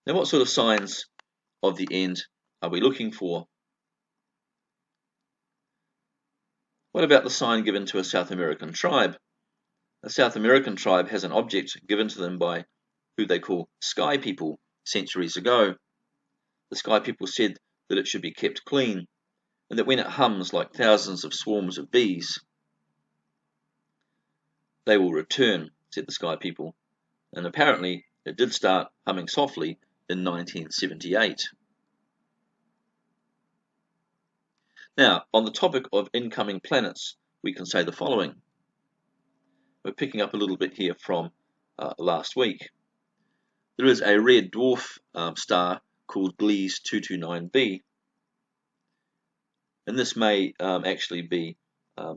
Now, what sort of signs of the end are we looking for? What about the sign given to a South American tribe? A South American tribe has an object given to them by who they call sky people centuries ago. The sky people said that it should be kept clean, and that when it hums like thousands of swarms of bees, they will return, said the sky people. And apparently it did start humming softly in 1978. Now, on the topic of incoming planets, we can say the following. We're picking up a little bit here from last week. There is a red dwarf star called Gliese 229b, and this may actually be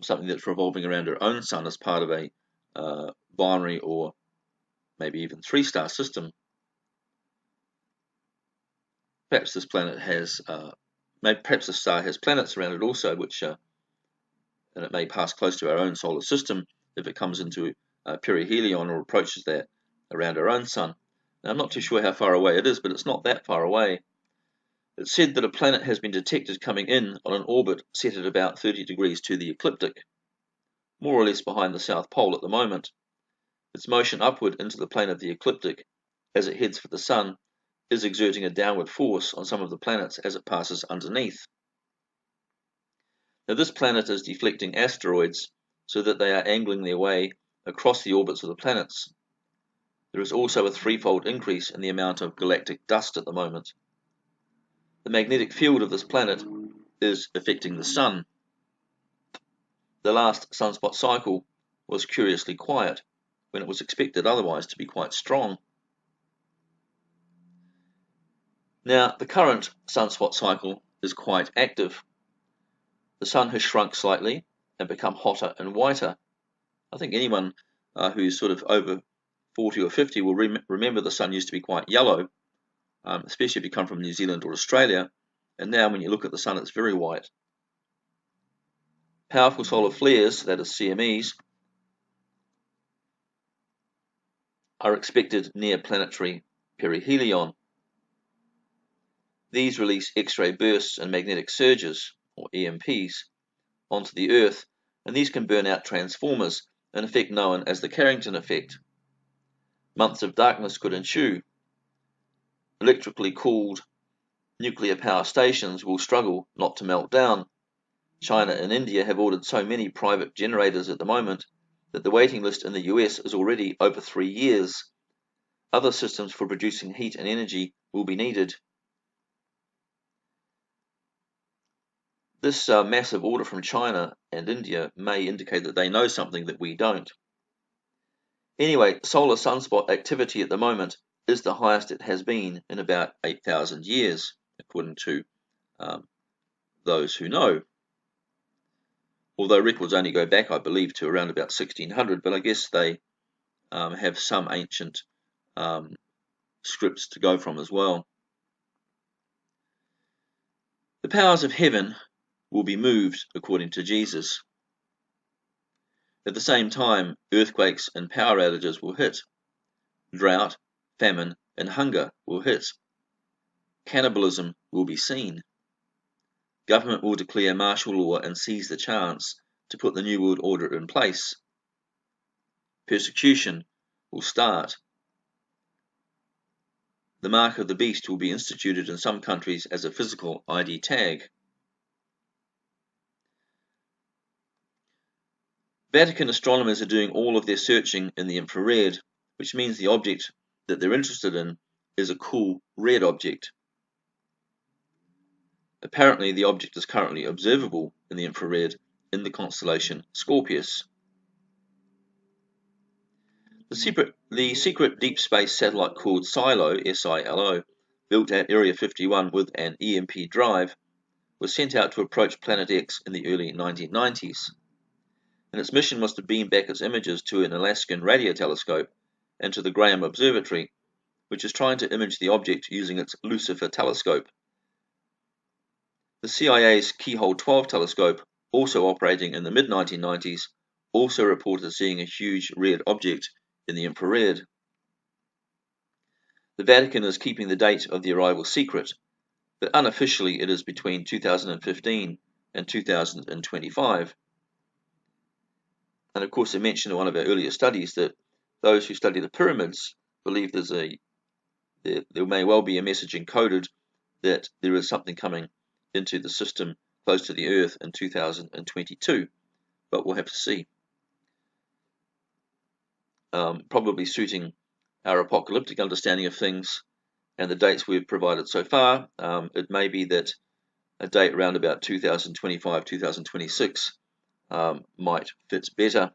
something that's revolving around our own sun as part of a binary or maybe even three-star system. Perhaps this planet has, perhaps the star has planets around it also, which and it may pass close to our own solar system if it comes into perihelion or approaches that around our own sun. Now, I'm not too sure how far away it is, but it's not that far away. It's said that a planet has been detected coming in on an orbit set at about 30 degrees to the ecliptic, more or less behind the South Pole at the moment. Its motion upward into the plane of the ecliptic as it heads for the Sun is exerting a downward force on some of the planets as it passes underneath. Now, this planet is deflecting asteroids so that they are angling their way across the orbits of the planets. There is also a threefold increase in the amount of galactic dust at the moment. The magnetic field of this planet is affecting the Sun. The last sunspot cycle was curiously quiet, when it was expected otherwise to be quite strong. Now, the current sunspot cycle is quite active. The Sun has shrunk slightly and become hotter and whiter. I think anyone who's sort of over 40 or 50 will remember the Sun used to be quite yellow, especially if you come from New Zealand or Australia, and now when you look at the Sun it's very white. Powerful solar flares, that is CMEs, are expected near planetary perihelion. These release X-ray bursts and magnetic surges, or EMPs, onto the Earth, and these can burn out transformers, an effect known as the Carrington effect. Months of darkness could ensue. Electrically cooled nuclear power stations will struggle not to melt down. China and India have ordered so many private generators at the moment that the waiting list in the US is already over 3 years. Other systems for producing heat and energy will be needed. This massive order from China and India may indicate that they know something that we don't. Anyway, solar sunspot activity at the moment is the highest it has been in about 8,000 years, according to those who know. Although records only go back, I believe, to around about 1600, but I guess they have some ancient scripts to go from as well. The powers of heaven will be moved according to Jesus. At the same time, earthquakes and power outages will hit. Drought, famine, and hunger will hit. Cannibalism will be seen. Government will declare martial law and seize the chance to put the New World Order in place. Persecution will start. The mark of the beast will be instituted in some countries as a physical ID tag. Vatican astronomers are doing all of their searching in the infrared, which means the object that they're interested in is a cool red object. Apparently, the object is currently observable in the infrared in the constellation Scorpius. The secret deep space satellite called SILO, S-I-L-O, built at Area 51 with an EMP drive, was sent out to approach Planet X in the early 1990s. And its mission was to beam back its images to an Alaskan radio telescope and to the Graham Observatory, which is trying to image the object using its Lucifer telescope. The CIA's Keyhole 12 telescope, also operating in the mid-1990s, also reported seeing a huge red object in the infrared. The Vatican is keeping the date of the arrival secret, but unofficially it is between 2015 and 2025. And of course, I mentioned in one of our earlier studies that those who study the pyramids believe there may well be a message encoded that there is something coming into the system close to the Earth in 2022, but we'll have to see. Probably suiting our apocalyptic understanding of things and the dates we've provided so far, it may be that a date around about 2025, 2026 might fit better.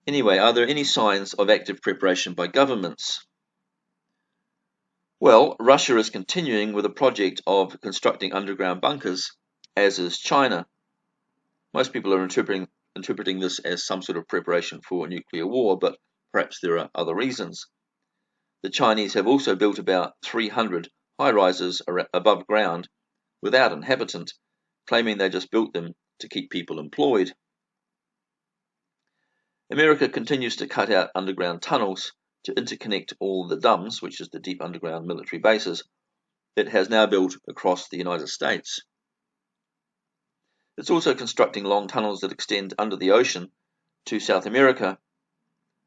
Anyway, are there any signs of active preparation by governments? Well, Russia is continuing with a project of constructing underground bunkers, as is China. Most people are interpreting this as some sort of preparation for a nuclear war, but perhaps there are other reasons. The Chinese have also built about 300 high-rises above ground without inhabitant, claiming they just built them to keep people employed. America continues to cut out underground tunnels to interconnect all the DUMBs, which is the deep underground military bases, it has now built across the United States. It's also constructing long tunnels that extend under the ocean to South America.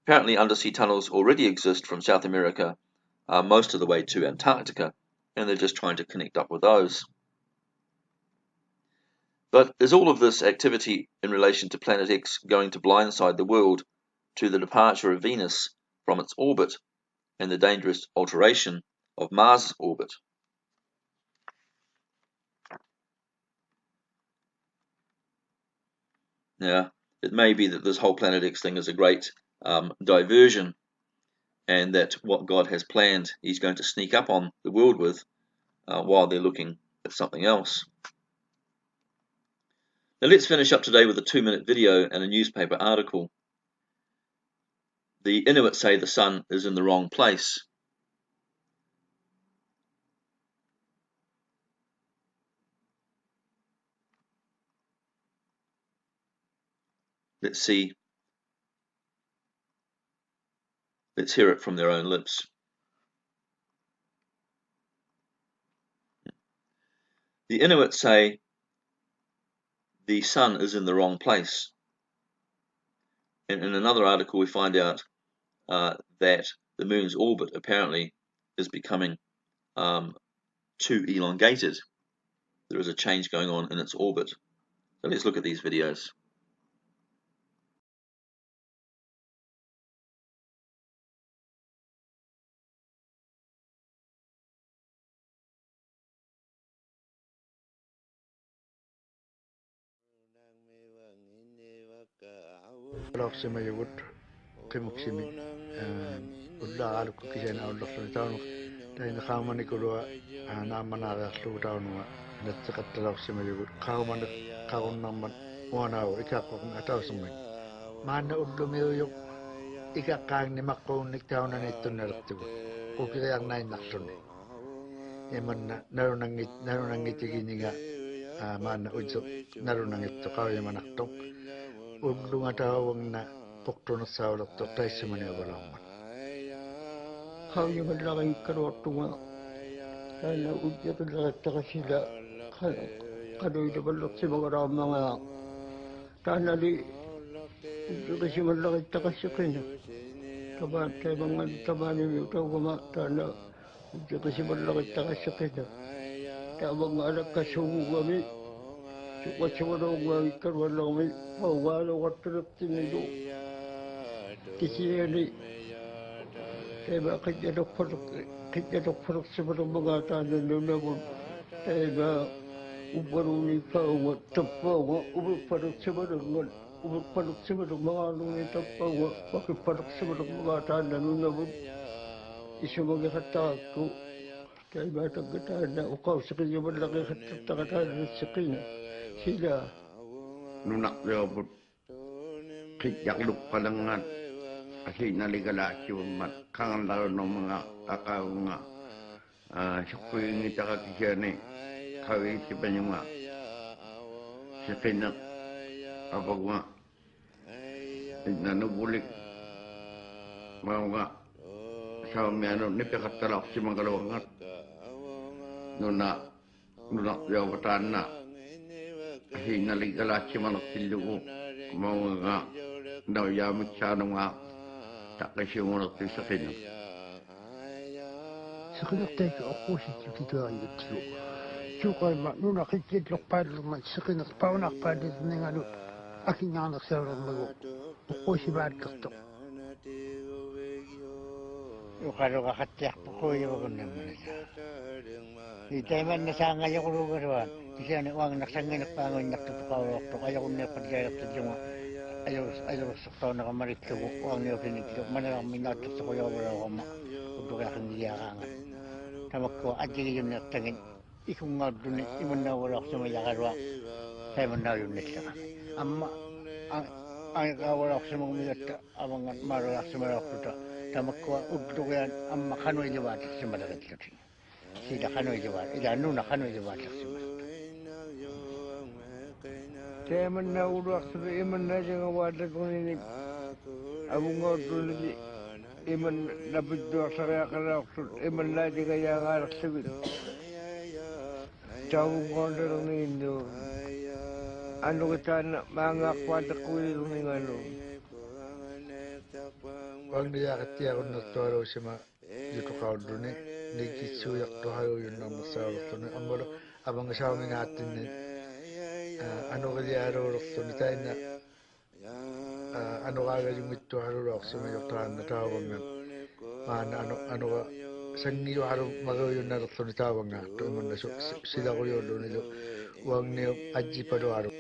Apparently undersea tunnels already exist from South America most of the way to Antarctica, and they're just trying to connect up with those. But is all of this activity in relation to Planet X going to blindside the world to the departure of Venus from its orbit and the dangerous alteration of Mars' orbit? Now, it may be that this whole Planet X thing is a great diversion, and that what God has planned he's going to sneak up on the world with while they're looking at something else. Now let's finish up today with a 2-minute video and a newspaper article. The Inuit say the sun is in the wrong place. Let's hear it from their own lips. The Inuit say the sun is in the wrong place. And in another article we find out that the moon's orbit apparently is becoming too elongated. There is a change going on in its orbit. So let's look at these videos. Simayugut kimuksimi ulla aluk kisena ullaqlu taunu taina qaamani kulua naamanaaqarlu taunu natsiqattalaw simayugut qaamani qaunnaman uanau ikaqoqn atawsummin maanna ullumiuyuk ikaqaangni maqquunnik taunani tunnertigu ukiriarnainnarluni imanna narunangitigininga maanna utsu narunangittu qawimanartuq ullunga taawangna puqtunersaulertu taissimaniugalarmat qauyimallaqin kaluortunga taana ujjaqilleqattaqassila qaluiluballersimagaraamanga taanali ujjaqisimallaqittaqassiqina tabaan taimangan tabaanimi utaugama taana ujjaqisimallaqittaqassiqina taamanga alakkassuugugami suqassimaluungaagi kaluallaqmi pauwaaluqattulertimilu kisiani taiba qijjalukpaluqsimalummaga taananunavun taiba ubbaruni kaunga tappauga ubukpaluqsimalungan ubukpaluqsimalummagaluni tappauga pakippaluqsimalummaga taananunavun isumagiqattaqakku taiba taggataana uqausiqiyumallaqi sila nunaqliobut qijjaqlukqalangan asinaligalaaciummat qaanlarunumanga aqaunga Syukuri ng taka kisane kawin si Panyuma si Kinak apagwa nanubulik mau nga sa miano ni pekatalak si Mangalawangat nuna yawatan na hinaligala si Manaktilugo mau nga daw yamit siya nga takasyo mo natin sa Kinak. سخنت أخوشي تتغير شو قال ما نونا خجيت لك بعد ما سخنت باونا بعد نعلو أكيد أنا سير الملو أخوشي بعد كتو Ukaro ka katyak po ko yung naman sa. Ito man nasanga yung kulugaruan. Kasi ano ang naksangin nagpangon nagtutukawak to kaya kung napadgayap sa diyong ayaw sakto na kamarit ko ang niyo piniglo manalang minatok sa kuya wala ko ma kudo ka hindi yakangan. Tamak ko adjigi yung naktangin ikong nga doon iman na wala ko sa mayakarwa kaya man na yun nila. Amma ang wala ko sa mga migat amang marulak sa marulak ko tamak ko udlo yan amma kanoy liwat sa malagat lutin. Sila kanoy liwat ila nuna kanoy liwat sa malagat. Saya mana udah sudah iman aja ngawadat ini abung ngordu ini iman dapat dua saya kalau iman aja kayak ngarak sebut jauh ngordu ini itu anu kita mangak pada kulit ini anu Wang dia ketia untuk tuaro sama itu kau dunia di kisu yak tuhayo yung nama sahabat tu ni ambil abang sahabat mengatin ni anu kaya aro tu ni tayo na anu kaya yung itu aro sama yung tahan na tawag na mana anu sangi yung aro magaw yung narak tu ni tawag na tu iman na sila ko yung doon ito wang niyo aji pa do aro.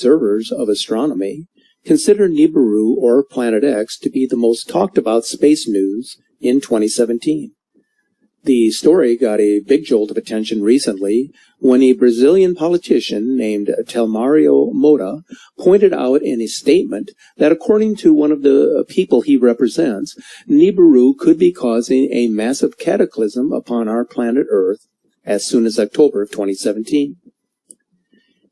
observers of astronomy consider Nibiru or Planet X to be the most talked about space news in 2017. The story got a big jolt of attention recently when a Brazilian politician named Telmario Motta pointed out in a statement that according to one of the people he represents, Nibiru could be causing a massive cataclysm upon our planet Earth as soon as October of 2017.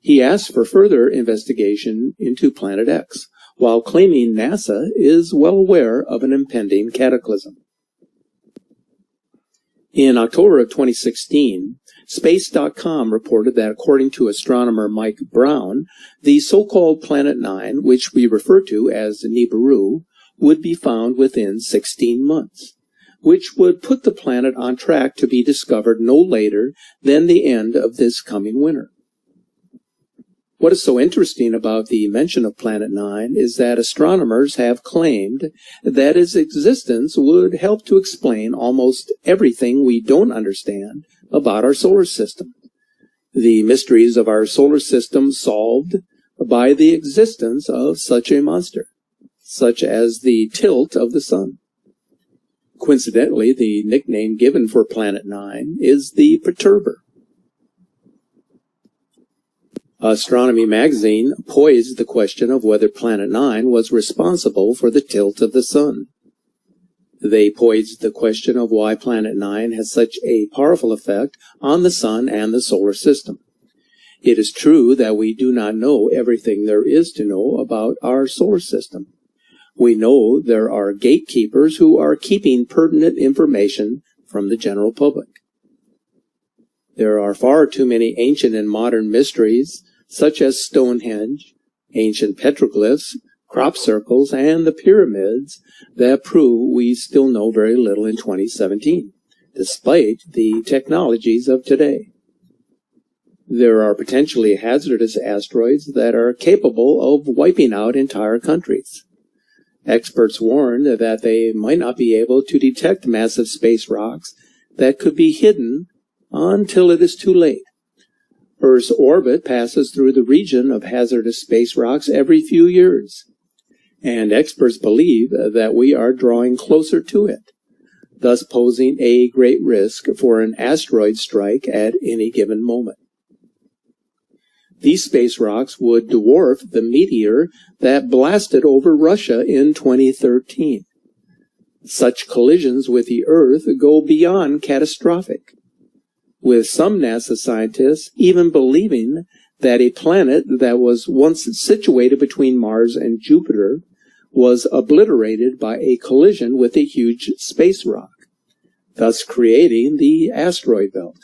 He asked for further investigation into Planet X, while claiming NASA is well aware of an impending cataclysm. In October of 2016, Space.com reported that according to astronomer Mike Brown, the so-called Planet 9, which we refer to as Nibiru, would be found within 16 months, which would put the planet on track to be discovered no later than the end of this coming winter. What is so interesting about the mention of Planet 9 is that astronomers have claimed that its existence would help to explain almost everything we don't understand about our solar system. The mysteries of our solar system solved by the existence of such a monster, such as the tilt of the sun. Coincidentally, the nickname given for Planet 9 is the Perturber. Astronomy magazine posed the question of whether Planet 9 was responsible for the tilt of the sun. They posed the question of why Planet 9 has such a powerful effect on the sun and the solar system. It is true that we do not know everything there is to know about our solar system. We know there are gatekeepers who are keeping pertinent information from the general public. There are far too many ancient and modern mysteries, such as Stonehenge, ancient petroglyphs, crop circles, and the pyramids, that prove we still know very little in 2017, despite the technologies of today. There are potentially hazardous asteroids that are capable of wiping out entire countries. Experts warned that they might not be able to detect massive space rocks that could be hidden until it is too late. Earth's orbit passes through the region of hazardous space rocks every few years, and experts believe that we are drawing closer to it, thus posing a great risk for an asteroid strike at any given moment. These space rocks would dwarf the meteor that blasted over Russia in 2013. Such collisions with the Earth go beyond catastrophic, with some NASA scientists even believing that a planet that was once situated between Mars and Jupiter was obliterated by a collision with a huge space rock, thus creating the asteroid belt.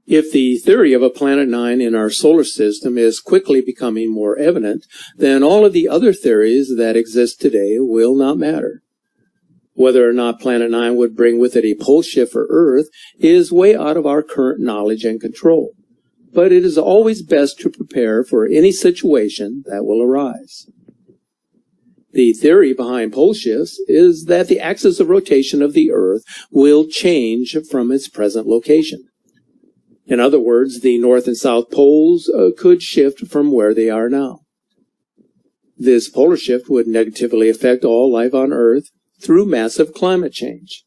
If the theory of a Planet 9 in our solar system is quickly becoming more evident, then all of the other theories that exist today will not matter. Whether or not Planet 9 would bring with it a pole shift for Earth is way out of our current knowledge and control, but it is always best to prepare for any situation that will arise. The theory behind pole shifts is that the axis of rotation of the Earth will change from its present location. In other words, the North and South poles could shift from where they are now. This polar shift would negatively affect all life on Earth through massive climate change.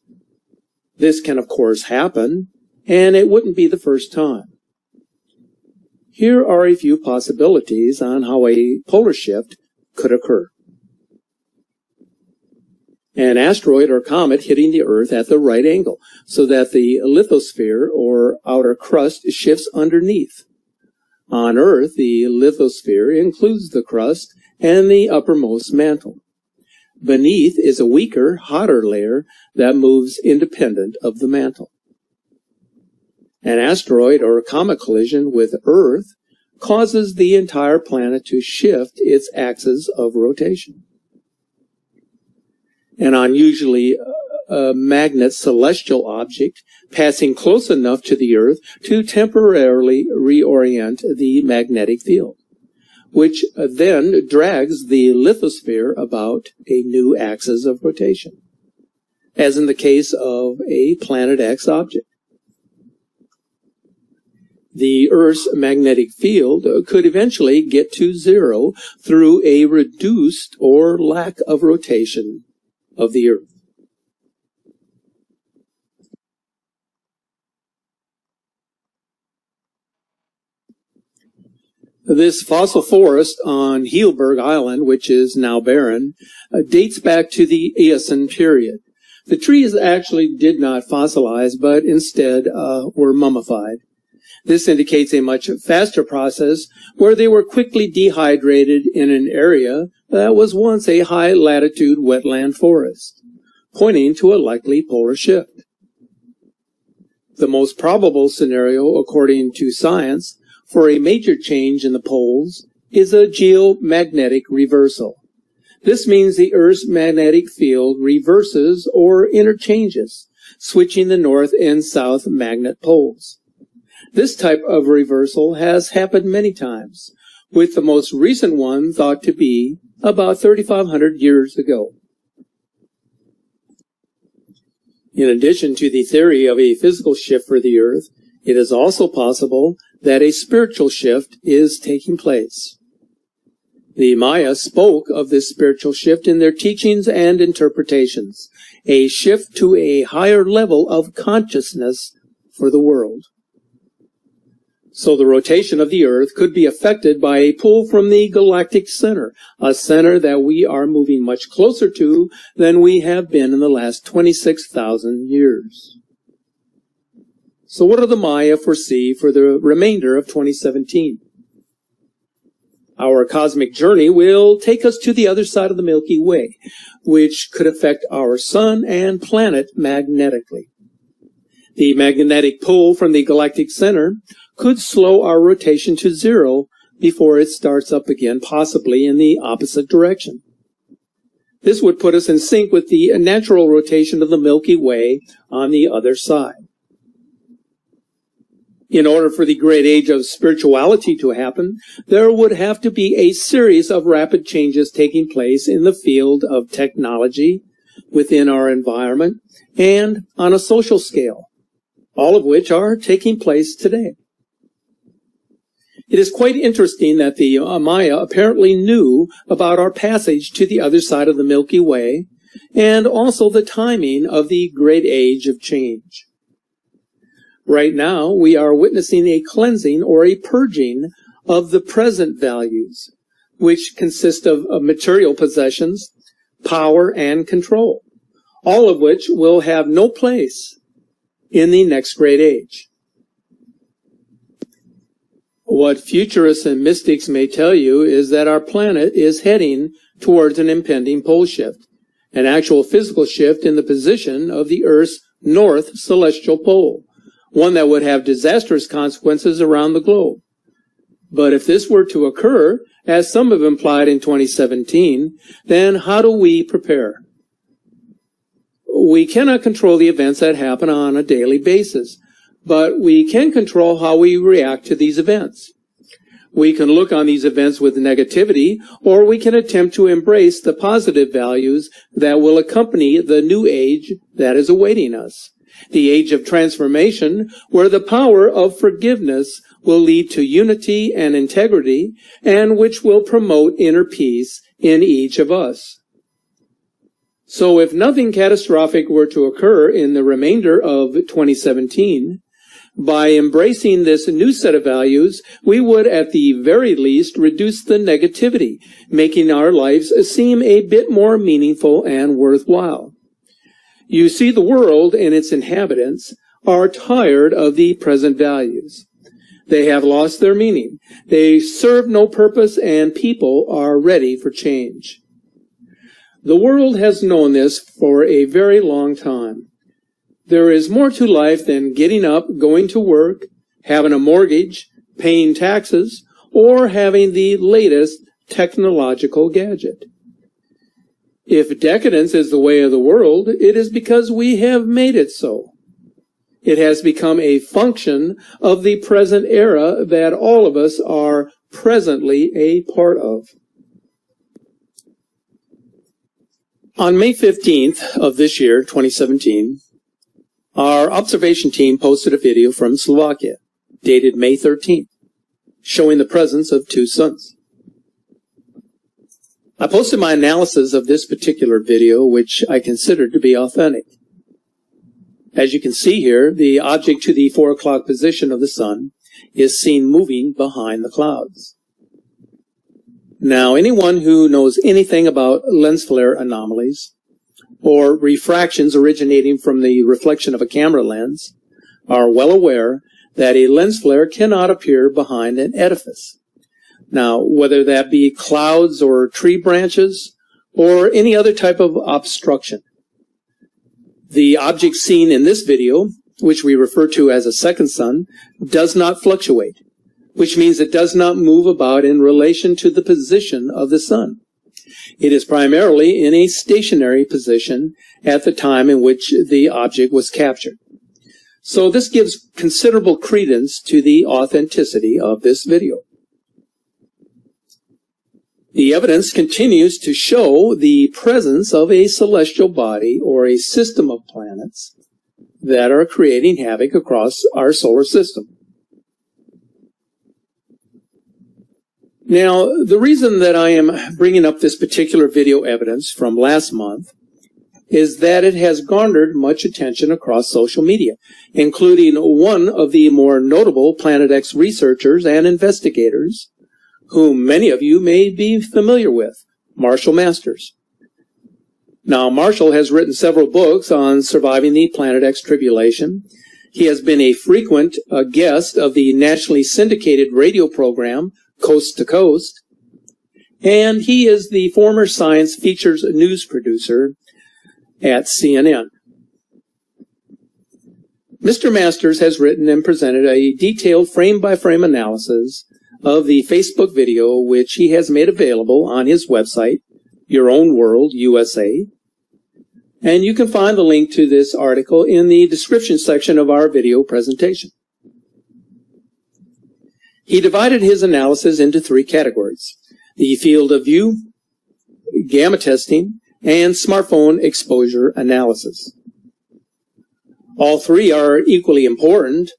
This can, of course, happen, and it wouldn't be the first time. Here are a few possibilities on how a polar shift could occur. An asteroid or comet hitting the Earth at the right angle, so that the lithosphere or outer crust shifts underneath. On Earth, the lithosphere includes the crust and the uppermost mantle. Beneath is a weaker, hotter layer that moves independent of the mantle. An asteroid or comet collision with Earth causes the entire planet to shift its axis of rotation. An unusually magnet celestial object passing close enough to the Earth to temporarily reorient the magnetic field, which then drags the lithosphere about a new axis of rotation, as in the case of a Planet X object. The Earth's magnetic field could eventually get to zero through a reduced or lack of rotation of the Earth. This fossil forest on Healberg Island, which is now barren, dates back to the Eocene period. The trees actually did not fossilize, but instead were mummified. This indicates a much faster process where they were quickly dehydrated in an area that was once a high-latitude wetland forest, pointing to a likely polar shift. The most probable scenario, according to science, for a major change in the poles is a geomagnetic reversal. This means the Earth's magnetic field reverses or interchanges, switching the north and south magnet poles. This type of reversal has happened many times, with the most recent one thought to be about 3,500 years ago. In addition to the theory of a physical shift for the Earth, it is also possible that a spiritual shift is taking place. The Maya spoke of this spiritual shift in their teachings and interpretations, a shift to a higher level of consciousness for the world. So the rotation of the Earth could be affected by a pull from the galactic center, a center that we are moving much closer to than we have been in the last 26,000 years. So what do the Maya foresee for the remainder of 2017? Our cosmic journey will take us to the other side of the Milky Way, which could affect our sun and planet magnetically. The magnetic pull from the galactic center could slow our rotation to zero before it starts up again, possibly in the opposite direction. This would put us in sync with the natural rotation of the Milky Way on the other side. In order for the great age of spirituality to happen, there would have to be a series of rapid changes taking place in the field of technology, within our environment, and on a social scale, all of which are taking place today. It is quite interesting that the Maya apparently knew about our passage to the other side of the Milky Way, and also the timing of the great age of change. Right now, we are witnessing a cleansing or a purging of the present values, which consist of material possessions, power, and control, all of which will have no place in the next great age. What futurists and mystics may tell you is that our planet is heading towards an impending pole shift, an actual physical shift in the position of the Earth's north celestial pole, one that would have disastrous consequences around the globe. But if this were to occur, as some have implied in 2017, then how do we prepare? We cannot control the events that happen on a daily basis, but we can control how we react to these events. We can look on these events with negativity, or we can attempt to embrace the positive values that will accompany the new age that is awaiting us. The age of transformation, where the power of forgiveness will lead to unity and integrity, and which will promote inner peace in each of us. So if nothing catastrophic were to occur in the remainder of 2017, by embracing this new set of values, we would at the very least reduce the negativity, making our lives seem a bit more meaningful and worthwhile. You see, the world and its inhabitants are tired of the present values. They have lost their meaning. They serve no purpose, and people are ready for change. The world has known this for a very long time. There is more to life than getting up, going to work, having a mortgage, paying taxes, or having the latest technological gadget. If decadence is the way of the world, it is because we have made it so. It has become a function of the present era that all of us are presently a part of. On May 15th of this year, 2017, our observation team posted a video from Slovakia. dated May 13th, showing the presence of two suns. I posted my analysis of this particular video, which I considered to be authentic. As you can see here, the object to the 4 o'clock position of the sun is seen moving behind the clouds. Now, anyone who knows anything about lens flare anomalies or refractions originating from the reflection of a camera lens are well aware that a lens flare cannot appear behind an edifice. Now, whether that be clouds or tree branches or any other type of obstruction. The object seen in this video, which we refer to as a second sun, does not fluctuate, which means it does not move about in relation to the position of the sun. It is primarily in a stationary position at the time in which the object was captured. So this gives considerable credence to the authenticity of this video. The evidence continues to show the presence of a celestial body or a system of planets that are creating havoc across our solar system. Now, the reason that I am bringing up this particular video evidence from last month is that it has garnered much attention across social media, including one of the more notable Planet X researchers and investigators, whom many of you may be familiar with, Marshall Masters. Now, Marshall has written several books on surviving the Planet X tribulation. He has been a frequent guest of the nationally syndicated radio program Coast to Coast, and he is the former Science Features news producer at CNN. Mr. Masters has written and presented a detailed frame-by-frame analysis of the Facebook video, which he has made available on his website, Your Own World USA, and you can find the link to this article in the description section of our video presentation. He divided his analysis into 3 categories: the field of view, gamma testing, and smartphone exposure analysis. All 3 are equally important.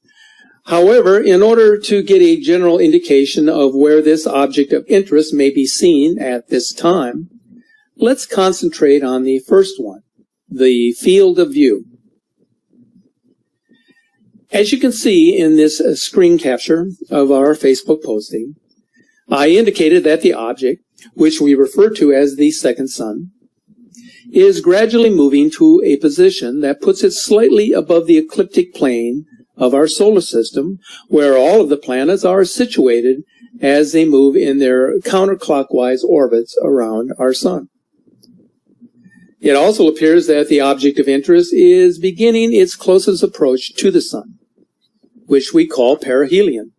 However, in order to get a general indication of where this object of interest may be seen at this time, let's concentrate on the first one, the field of view. As you can see in this screen capture of our Facebook posting, I indicated that the object, which we refer to as the second sun, is gradually moving to a position that puts it slightly above the ecliptic plane of our solar system, where all of the planets are situated as they move in their counterclockwise orbits around our sun. It also appears that the object of interest is beginning its closest approach to the sun, which we call perihelion.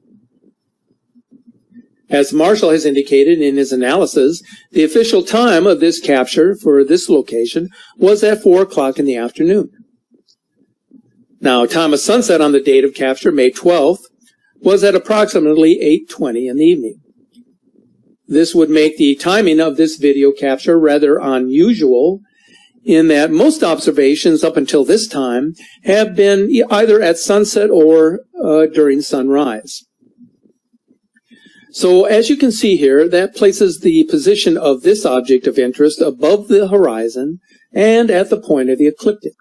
As Marshall has indicated in his analysis, the official time of this capture for this location was at 4 o'clock in the afternoon. Now, time of sunset on the date of capture, May 12th, was at approximately 8:20 in the evening. This would make the timing of this video capture rather unusual, in that most observations up until this time have been either at sunset or during sunrise. So as you can see here, that places the position of this object of interest above the horizon and at the point of the ecliptic,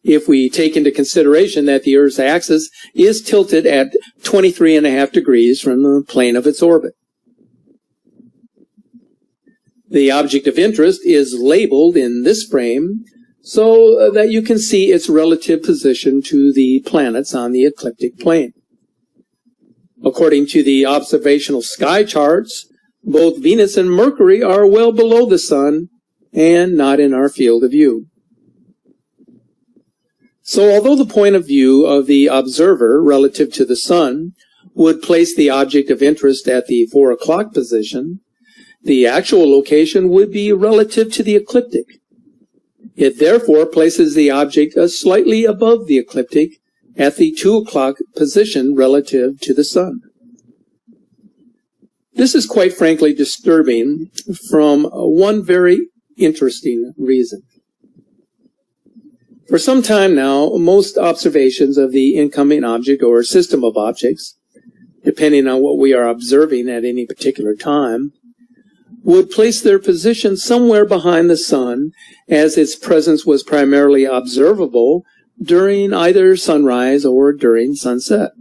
if we take into consideration that the Earth's axis is tilted at 23.5 degrees from the plane of its orbit. The object of interest is labeled in this frame so that you can see its relative position to the planets on the ecliptic plane. According to the observational sky charts, both Venus and Mercury are well below the Sun and not in our field of view. So although the point of view of the observer relative to the Sun would place the object of interest at the 4 o'clock position, the actual location would be relative to the ecliptic. It therefore places the object slightly above the ecliptic at the 2 o'clock position relative to the Sun. This is quite frankly disturbing from one very interesting reason. For some time now, most observations of the incoming object or system of objects, depending on what we are observing at any particular time, would place their position somewhere behind the sun, as its presence was primarily observable during either sunrise or during sunset.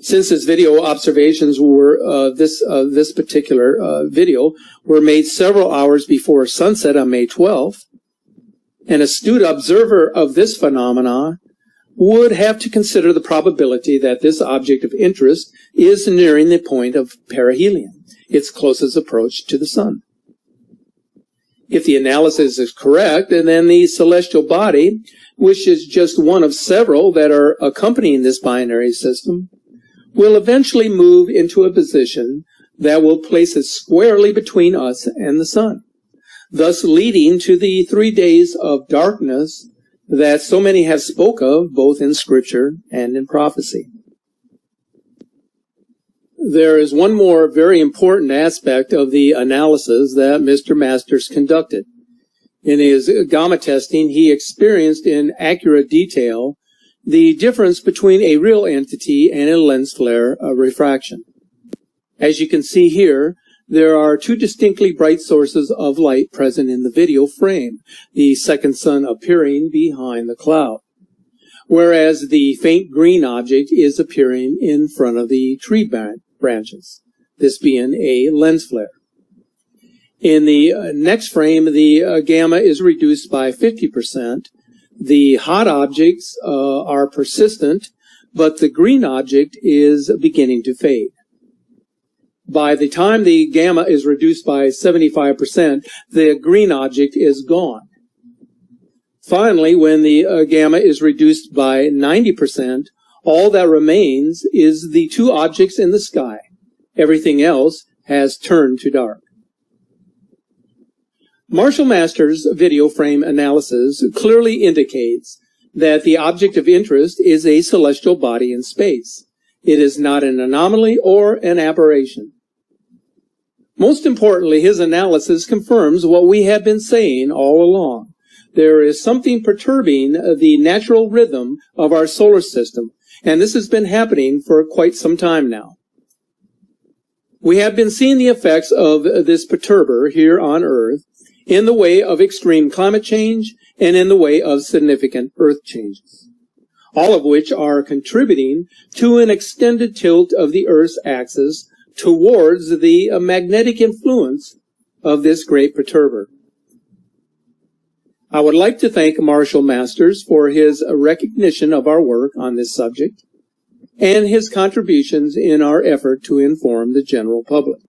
Since his video observations were this particular video were made several hours before sunset on May 12th, an astute observer of this phenomena would have to consider the probability that this object of interest is nearing the point of perihelion, its closest approach to the sun. If the analysis is correct, then the celestial body, which is just one of several that are accompanying this binary system, will eventually move into a position that will place it squarely between us and the sun, thus leading to the 3 days of darkness that so many have spoke of both in Scripture and in prophecy. There is one more very important aspect of the analysis that Mr. Masters conducted. In his gamma testing, he experienced in accurate detail the difference between a real entity and a lens flare refraction. As you can see here, there are two distinctly bright sources of light present in the video frame, the second sun appearing behind the cloud, whereas the faint green object is appearing in front of the tree branches, this being a lens flare. In the next frame, the gamma is reduced by 50%. The hot objects are persistent, but the green object is beginning to fade. By the time the gamma is reduced by 75%, the green object is gone. Finally, when the gamma is reduced by 90%, all that remains is the two objects in the sky. Everything else has turned to dark. Marshall Masters' video frame analysis clearly indicates that the object of interest is a celestial body in space. It is not an anomaly or an aberration. Most importantly, his analysis confirms what we have been saying all along. There is something perturbing the natural rhythm of our solar system, and this has been happening for quite some time now. We have been seeing the effects of this perturber here on Earth in the way of extreme climate change and in the way of significant Earth changes, all of which are contributing to an extended tilt of the Earth's axis towards the magnetic influence of this great perturber. I would like to thank Marshall Masters for his recognition of our work on this subject and his contributions in our effort to inform the general public.